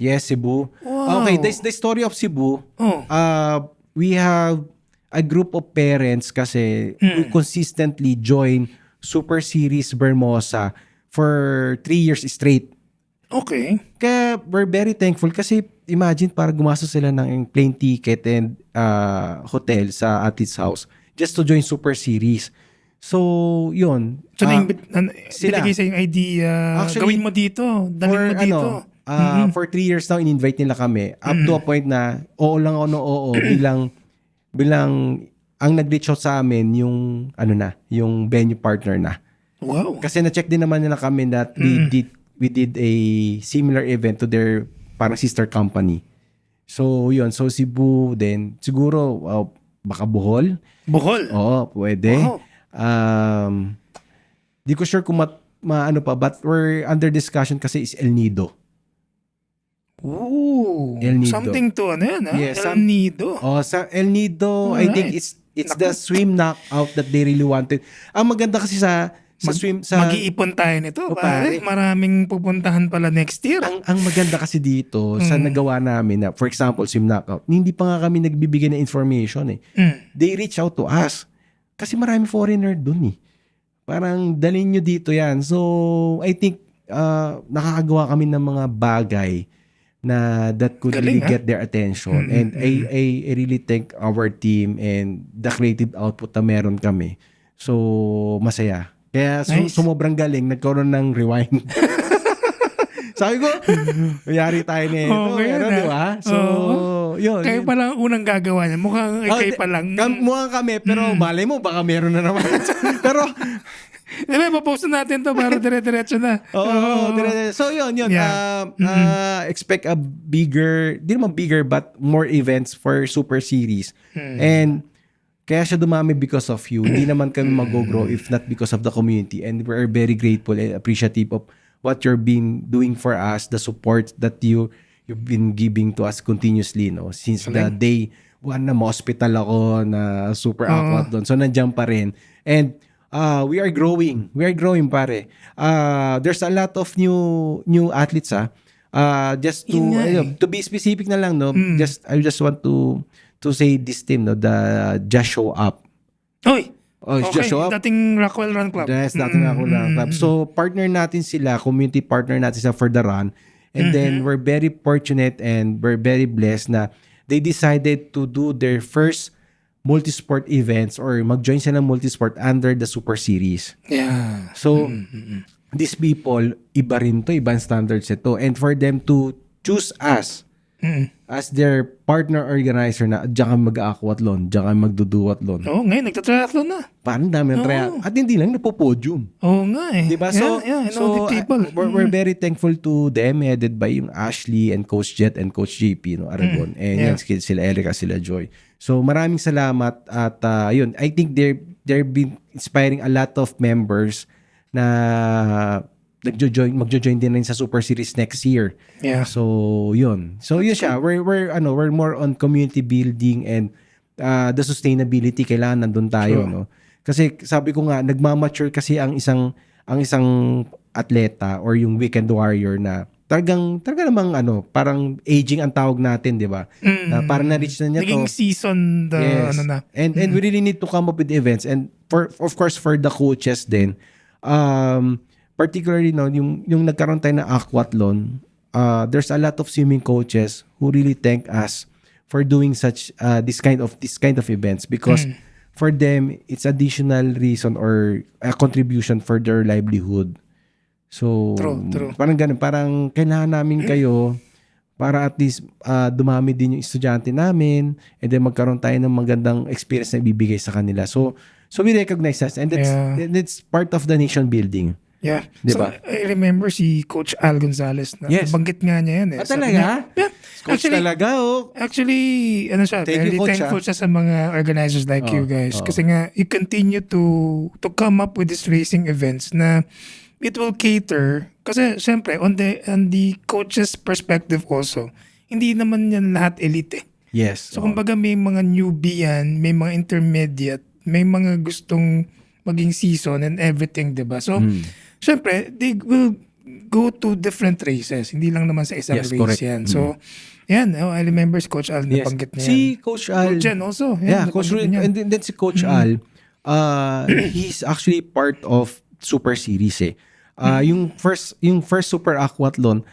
Yes, Cebu. Wow. Okay, the story of Cebu. Oh. We have a group of parents kasi who consistently join Super Series Bermosa for 3 years straight. Okay. Kaya we're very thankful kasi imagine para gumastos sila ng plane ticket and hotel sa athlete's house just to join Super Series. So, yun. So, sila. binigay sa yung idea, Actually, gawin mo dito, dalhin mo dito. For 3 years now, in-invite nila kami. Up to a point na, oo lang ako oo, bilang ang nag-reach out sa amin, yung, yung venue partner na. Wow. Kasi na-check din naman nila kami that we did a similar event to their parang sister company. So, yun. So, Cebu, then, siguro, baka Bohol. Oo, pwede. Wow. Di ko sure kung maano pa, but we're under discussion kasi is El Nido. Ooh. El Nido. Something to Yes, El Nido. Sa El Nido, I think it's the swim knockout that they really wanted. Ang maganda kasi sa swim Mag-iipon tayo nito, pare. Maraming pupuntahan pala next year. ang maganda kasi dito sa nagawa namin na, for example, swim knockout, hindi pa nga kami nagbibigay ng information eh. They reach out to us. Kasi marami foreigner dun eh. Parang dalhin nyo dito yan. So, I think nakakagawa kami ng mga bagay na that could Galing, really get their attention. And I really thank our team and the creative output na meron kami. So, masaya. Kaya Nice. sumobrang galing, nagkaroon ng rewind. Sabi ko, mayari tayo na ito. Okay yun, Di ba? So, yun. Kayo pa lang unang gagawa niya. Mukhang kayo pa lang. Mukhang kami, pero malay mo, baka meron na naman. Pero, Di ba, papost na natin to para dire-diretso na. So yun. Yeah. Expect a bigger, di naman bigger, but more events for Super Series. And kaya siya dumami because of you. Hindi naman kami mag-grow if not because of the community. And we're very grateful and appreciative of what you're been doing for us, the support that you've been giving to us continuously, no? Since the day one na hospital ako na super aquat doon. So nandiyan pa rin. And we are growing. We are growing, pare. There's a lot of new athletes, just to be specific na lang, no? I just want to say this team, no, the Just Show Up. Oy! Just Show Up. Dating Rockwell Run Club. Yes, dating Rockwell Run Club. So, partner natin sila, community partner natin sila for the run. And then, we're very fortunate and we're very blessed na they decided to do their first multisport events or mag-join sila ng multisport under the Super Series. Yeah. So, these people, iba rin to, ibang standards ito. And for them to choose us as their partner organizer na diyan kami mag-aquathlon, diyan kami magduduatlon. Oo, ngayon nagtatriathlon na. Parang dami ng triathlon. At hindi lang, napopodium. Oo nga eh. Diba? I know the people. We're very thankful to them, headed by yung Ashley and Coach Jet and Coach JP, no, Aragon. And yan, sila Erica, sila Joy. So maraming salamat at yun, I think they've been inspiring a lot of members na magjo-join din rin sa Super Series next year. Yeah. So yun. So yun siya. We're more on community building and the sustainability, kailangan nandun tayo, no. Kasi sabi ko nga, nagmamature kasi ang isang atleta or yung weekend warrior na talaga namang parang aging ang tawag natin, di ba? Parang na-reach na niya naging season na. And we really need to come up with events. And of course for the coaches din, particularly yung nagkaroon tayo ng aquathlon, there's a lot of swimming coaches who really thank us for doing such this kind of events because for them it's additional reason or a contribution for their livelihood. So, True. Parang ganun. Parang kailangan namin kayo para at least dumami din yung estudyante namin and then magkaroon tayo ng magandang experience na ibibigay sa kanila. So we recognize that and that's part of the nation building. Yeah. Diba? So, I remember si Coach Al Gonzalez na banggit nga niya yan eh. Talaga? Yeah. Coach talaga, Actually, siya, Thank very you, Coach, thankful siya sa mga organizers like you guys. Kasi nga, you continue to come up with these racing events na it will cater. Kasi, syempre, on the coach's perspective also, hindi naman yan lahat elite eh. Yes. So, kumbaga may mga newbie yan, may mga intermediate, may mga gustong maging season and everything, diba? So, syempre, they will go to different races. Hindi lang naman sa isang race correct. yan. So, yan. I remember si Coach Al nabanggit niya. Si Coach Al. Coach Jen also. Coach Jen. And then si Coach Al, he's actually part of Super Series eh. Yung first Super Aquathlon,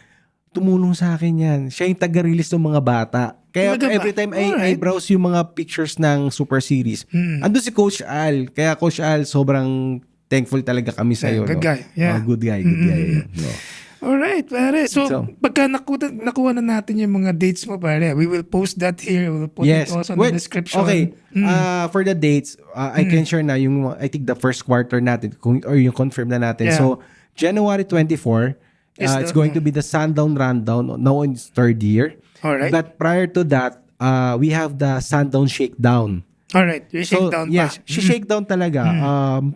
tumulong sa akin yan. Siya yung taga-release ng mga bata. Kaya every time I browse yung mga pictures ng Super Series, andun si Coach Al. Kaya Coach Al, sobrang thankful talaga kami sa'yo. Good guy. Yeah. Good guy. No. Alright, pare. So, pagka nakuha na natin yung mga dates mo, pare, we will post that here. We will put it also in the description. Okay. For the dates, I can share na yung, I think the first quarter natin, or yung confirm na natin. Yeah. So, January 24, it's going to be the Sundown Rundown, now in its third year. Alright. But prior to that, we have the Sundown Shakedown. Alright, yung shakedown pa. Yes, shakedown talaga.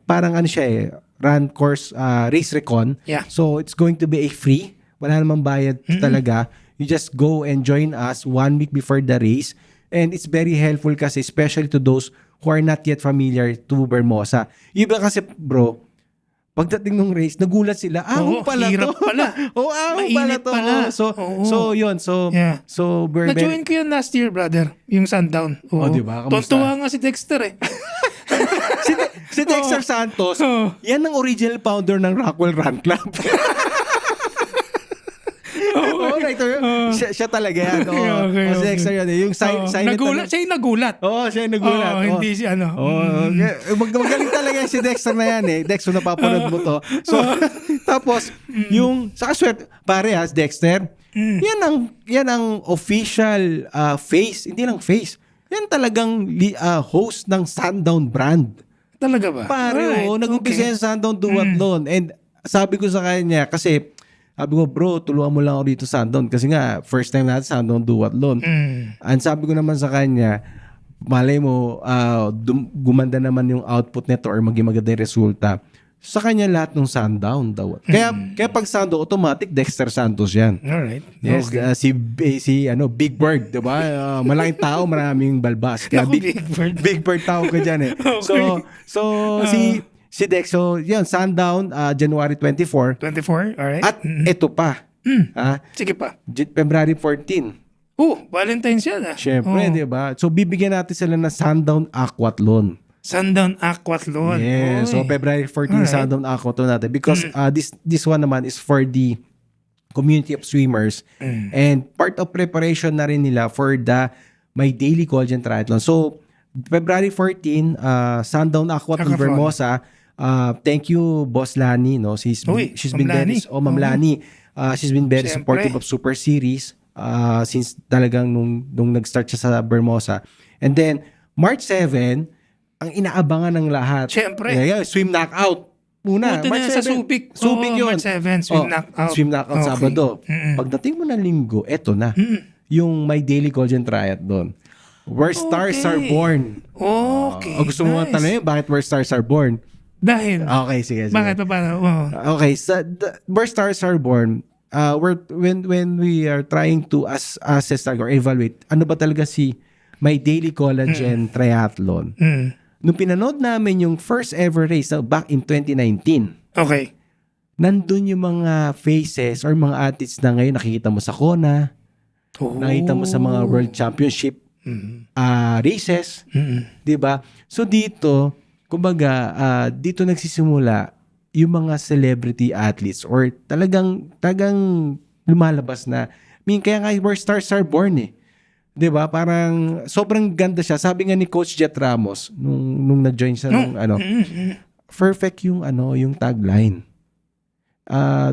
Parang siya eh, run course, race recon. Yeah. So, it's going to be a free. Wala namang bayad talaga. You just go and join us 1 week before the race. And it's very helpful kasi, especially to those who are not yet familiar to Vermosa. Iba kasi, bro, pagdating ng race, nagulat sila. Pala hirap to. Pala. Pala to. Pala. So, yun. So, na-join ko yun last year, brother. Yung Sundown. Diba? Kamusta? Tontuwa nga si Dexter eh. si Dexter Santos, yan ang original founder ng Rockwell Run Club. director yun. Siya talaga yan. Okay. Si Dexter yun. Yung silent Nagulat. Siya yung nagulat. Siya yung nagulat. Hindi si ano. Magaling talaga si Dexter na yan eh. Dexter, napapanood mo to. So, tapos, yung, sa kaswerte, pare si Dexter, yan ang official face. Hindi lang face. Yan talagang host ng Sundown brand. Talaga ba? Pare, nag-umpisa yung Sundown Duathlon. And sabi ko sa kanya, kasi sabi ko, bro, tulungan mo lang ako dito Sundown. Kasi nga, first time natin Sundown Duathlon. And sabi ko naman sa kanya, malay mo, gumanda naman yung output nito or maging maganda yung resulta. Sa kanya lahat ng Sundown daw. Kaya pag Sundown, automatic Dexter Santos yan. Alright. Yes, si Big Bird, 'di ba? Malaking tao, maraming balbas. Kaya Big Bird tao ka diyan eh. Okay. So si Dex, so yun, Sundown, January 24. 24, alright. At ito pa. Sige pa. February 14. Valentine's yan ah. Syempre, 'di ba? So bibigyan natin sila ng Sundown Aquathlon. Sundown Aquathlon. Yeah, so February 14 Sundown Aquathlon natin because this one naman is for the community of swimmers and part of preparation na rin nila for the My Daily Collagen Triathlon. So February 14 Sundown Aquathlon Vermosa. Thank you Boss Lani, no. She's been very Ma'am Lani. She's been very supportive of Super Series since talagang nung nag-start siya sa Vermosa. And then March 7 ang inaabangan ng lahat. Siyempre. Swim knockout. Una, March 7. Sa Subic. Subic yun. March 7, swim knockout. Swim knockout Sabado. Pagdating mo ng Linggo, eto na. Yung My Daily Collagen Triathlon. Where Stars Are Born. Okay. Gusto mo tanongin, bakit Where Stars Are Born? Dahil. Okay, sige. Bakit pa paano? Okay, Where Stars Are Born, when we are trying to assess or evaluate, ano ba talaga si My Daily Collagen Triathlon? Nung pinanood namin yung first ever race back in 2019, okay, nandun yung mga faces or mga athletes na ngayon nakikita mo sa Kona, nakikita mo sa mga World Championship races, 'di ba? So dito, kumbaga, dito nagsisimula yung mga celebrity athletes or talagang lumalabas na. Kaya nga Where Stars Are Born eh. 'Di ba? Parang sobrang ganda siya. Sabi nga ni Coach Jet Ramos nung nag-join siya perfect yung yung tagline.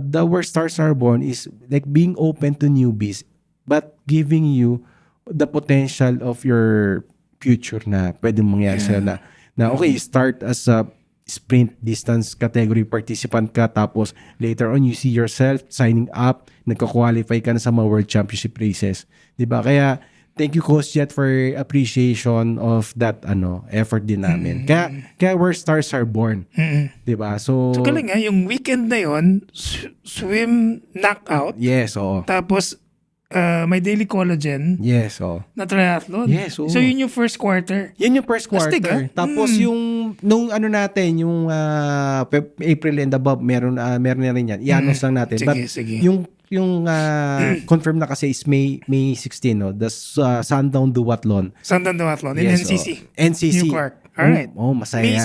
The Where Stars Are Born is like being open to newbies but giving you the potential of your future na pwedeng mangyari sila na okay, start as a sprint distance category participant ka tapos later on you see yourself signing up, nagka-qualify ka na sa mga World Championship races. 'Di ba? Kaya thank you Coach Jet for appreciation of that effort din namin. Kaya Where Stars Are Born. 'Di ba? So galing yung weekend na yon, swim knockout. Yes, oo. Tapos My Daily Collagen. Yes, oo. Na triathlon. Yes, oo. So yun yung first quarter. Yan yung first quarter. Astig, Tapos yung nung natin, yung April and above, meron na rin yan. I-announce lang natin. Sige. Yung confirm na kasi is May 16, no? The Sundown Duathlon. Sundown Duathlon in Yes, NCC. New Clark. Alright. Masaya May yan.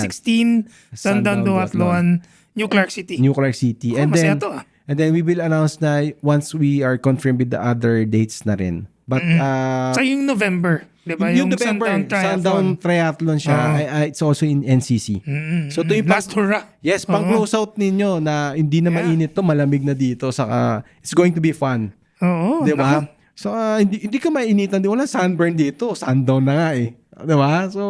16, Sundown Duathlon, New Clark City. New Clark City. Masaya to And then we will announce na once we are confirmed with the other dates na rin. But sa yung November, 'di ba? Yung November, Sundown Triathlon siya. It's also in NCC. So to yung last hurrah. Yes, pang close out ninyo na hindi na mainit to, malamig na dito, saka it's going to be fun. Oo. 'Di ba? So hindi ka mainitan, wala sunburn dito, sundown na nga eh. 'Di ba? So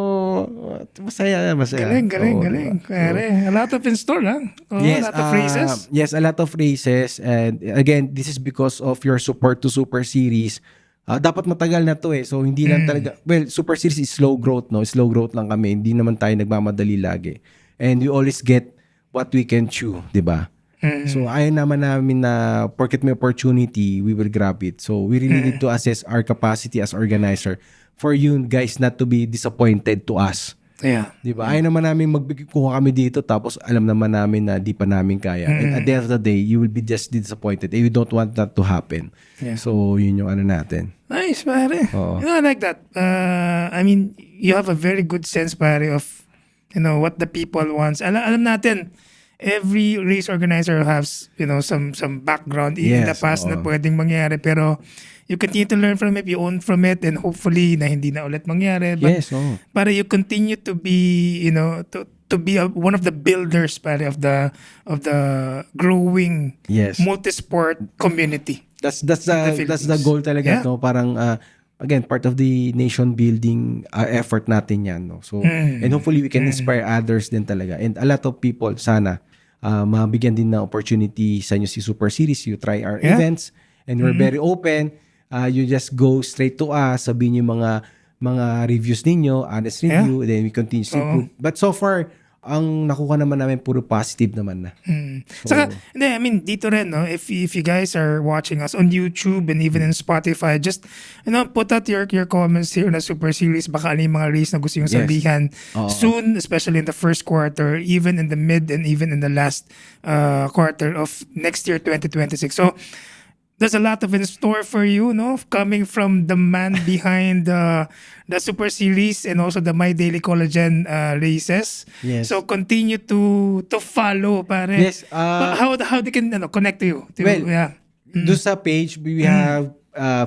masaya. Galing. A lot of in store, ha? Yes, a lot of races. Yes, a lot of races. And again, this is because of your support to Super Series. Dapat matagal na to eh. So hindi lang talaga, Super Series is slow growth, no? Slow growth lang kami. Hindi naman tayo nagmamadali lagi. And we always get what we can chew, 'di ba? So ayaw naman namin na porket may opportunity, we will grab it. So we really need to assess our capacity as organizer for you guys not to be disappointed to us. Yeah. 'Di ba? Ayaw naman namin kuha kami dito tapos alam naman namin na di pa namin kaya. And at the end of the day, you will be just disappointed. And we don't want that to happen. Yeah. So yun yung natin. Nice, pare. Oo. I like that. I mean, you have a very good sense, pare, of what the people wants. Alam natin, every race organizer has, some background in the Yes, past na oo. pwedeng mangyari, pero you continue to learn from it, you own from it, and hopefully na hindi na ulit mangyari. But Yes, oo. para you continue to be, to be one of the builders pare of the growing Yes. multisport community. That's the that's the Philippines. goal talaga, Yeah. no? Parang again, part of the nation building effort natin 'yan, no? So and hopefully we can inspire others din talaga. And a lot of people sana mabigyan din ng opportunity sa inyo si Super Series, you try our Yeah. events and we're very open. You just go straight to us, sabihin yung mga reviews ninyo, honest review, then we continue to improve. But so far, ang nakuha naman namin puro positive naman na. Saka, hindi, I mean, dito rin, no, if you guys are watching us on YouTube and even in Spotify, just, put out your comments here na Super Series, baka ano yung mga race na gusto yung Yes. sabihan Oo. soon, especially in the first quarter, even in the mid and even in the last quarter of next year, 2026. So, there's a lot of in store for you, no? Coming from the man behind the Super Series and also the My Daily Collagen races. Yes. So continue to follow, pare. Yes, how they can connect to you? Well, Yeah. doon sa page, we have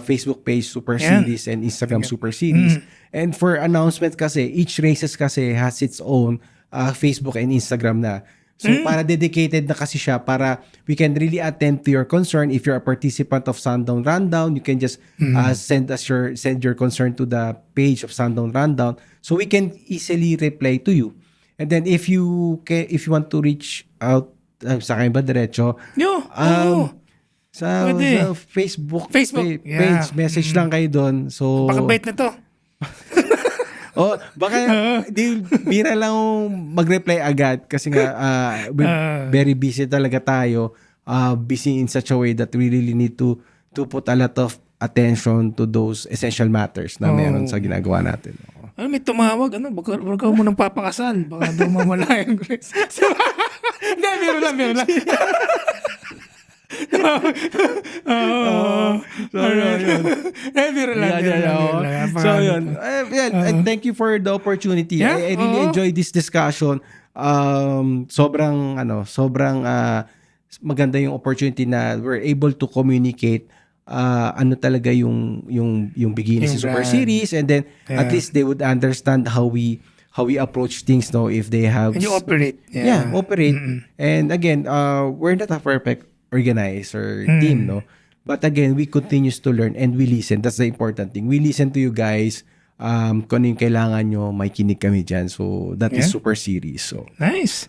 Facebook page Super Yeah. Series and Instagram Super Series. And for announcement kasi, each races kasi has its own Facebook and Instagram na. So para dedicated na kasi siya para we can really attend to your concern. If you're a participant of Sundown Rundown, you can just send your concern to the page of Sundown Rundown so we can easily reply to you. And then if you want to reach out sa akin ba diretso? Yo, Sa Pwede. Facebook, Facebook, page, yeah. message lang kayo doon. So, baka bait na to. baka bira lang mag-reply agad kasi nga very busy talaga tayo. Busy in such a way that we really need to put a lot of attention to those essential matters na meron sa ginagawa natin. May tumawag, wag ka mo nang papakasal. Baka daw mawala yung grace. Hindi, meron lang. Meron lang. So yun. And thank you for the opportunity. Yeah, I really enjoyed this discussion. Sobrang maganda yung opportunity na we're able to communicate ano talaga yung beginning Yung sa Super brand. Series, and then at least they would understand how we approach things, no, if they have And you operate. operate. And again, we're not a perfect organizer team, no, but again, we continues to learn and we listen. That's the important thing. We listen to you guys. Kung ano yung kailangan nyo, may kinig kami dyan. So that is Yeah. Super Series. So Nice.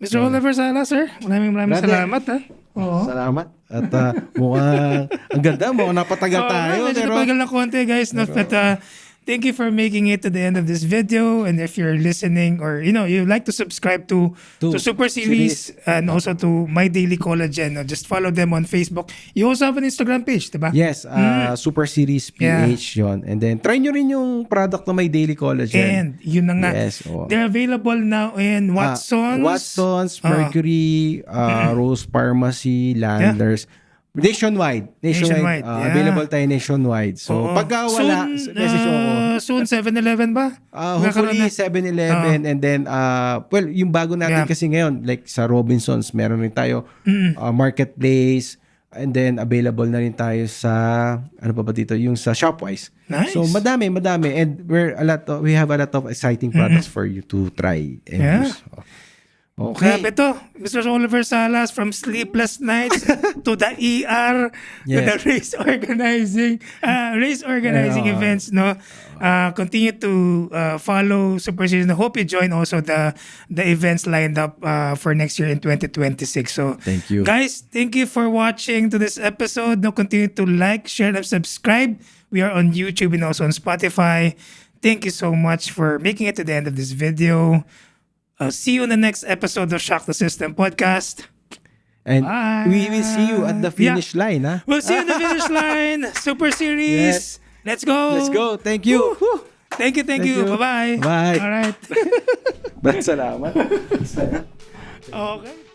Mr. Oliver Sala, sir. Maraming Brother. salamat, ha. Oo. salamat. At mukhang ang ganda, mukhang napatagal tayo. Medyo Pero napagal na konti, guys. No? But thank you for making it to the end of this video. And if you're listening or, you like to subscribe to Super Series and also to My Daily Collagen, just follow them on Facebook. You also have an Instagram page, diba? yes, Super Series PH yon. And then try nyo rin yung product na may Daily Collagen. And yun na nga. Yes, oo. They're available now in Watsons. Watsons, Mercury, Rose Pharmacy, Landers. Nationwide. Nationwide, yeah. Available tayo nationwide. So, Oo. pagka wala, message mo ako. Soon 7-Eleven ba? Hopefully 7-Eleven, and then yung bago natin Yeah. kasi ngayon, like sa Robinsons, meron rin tayo Marketplace, and then available na rin tayo sa ano pa ba dito, yung sa Shopwise. Nice. So madami, and we have a lot of exciting products for you to try and Yeah. use. Okay. Grabe to. Mr. Oliver Salas, from sleepless nights to the ER to the race organizing events, no? Continue to follow Super Series. I hope you join also the events lined up for next year in 2026. So Thank you. guys, thank you for watching to this episode. Now continue to like, share, and subscribe. We are on YouTube and also on Spotify. Thank you so much for making it to the end of this video. See you in the next episode of Shock the System podcast. And Bye. we will see you at the finish line, ha? We'll see you in the finish line. Super Series. Yes. Let's go. Let's go. Thank you. Woo. Thank you. Bye-bye. Bye. All right. Salamat. Okay.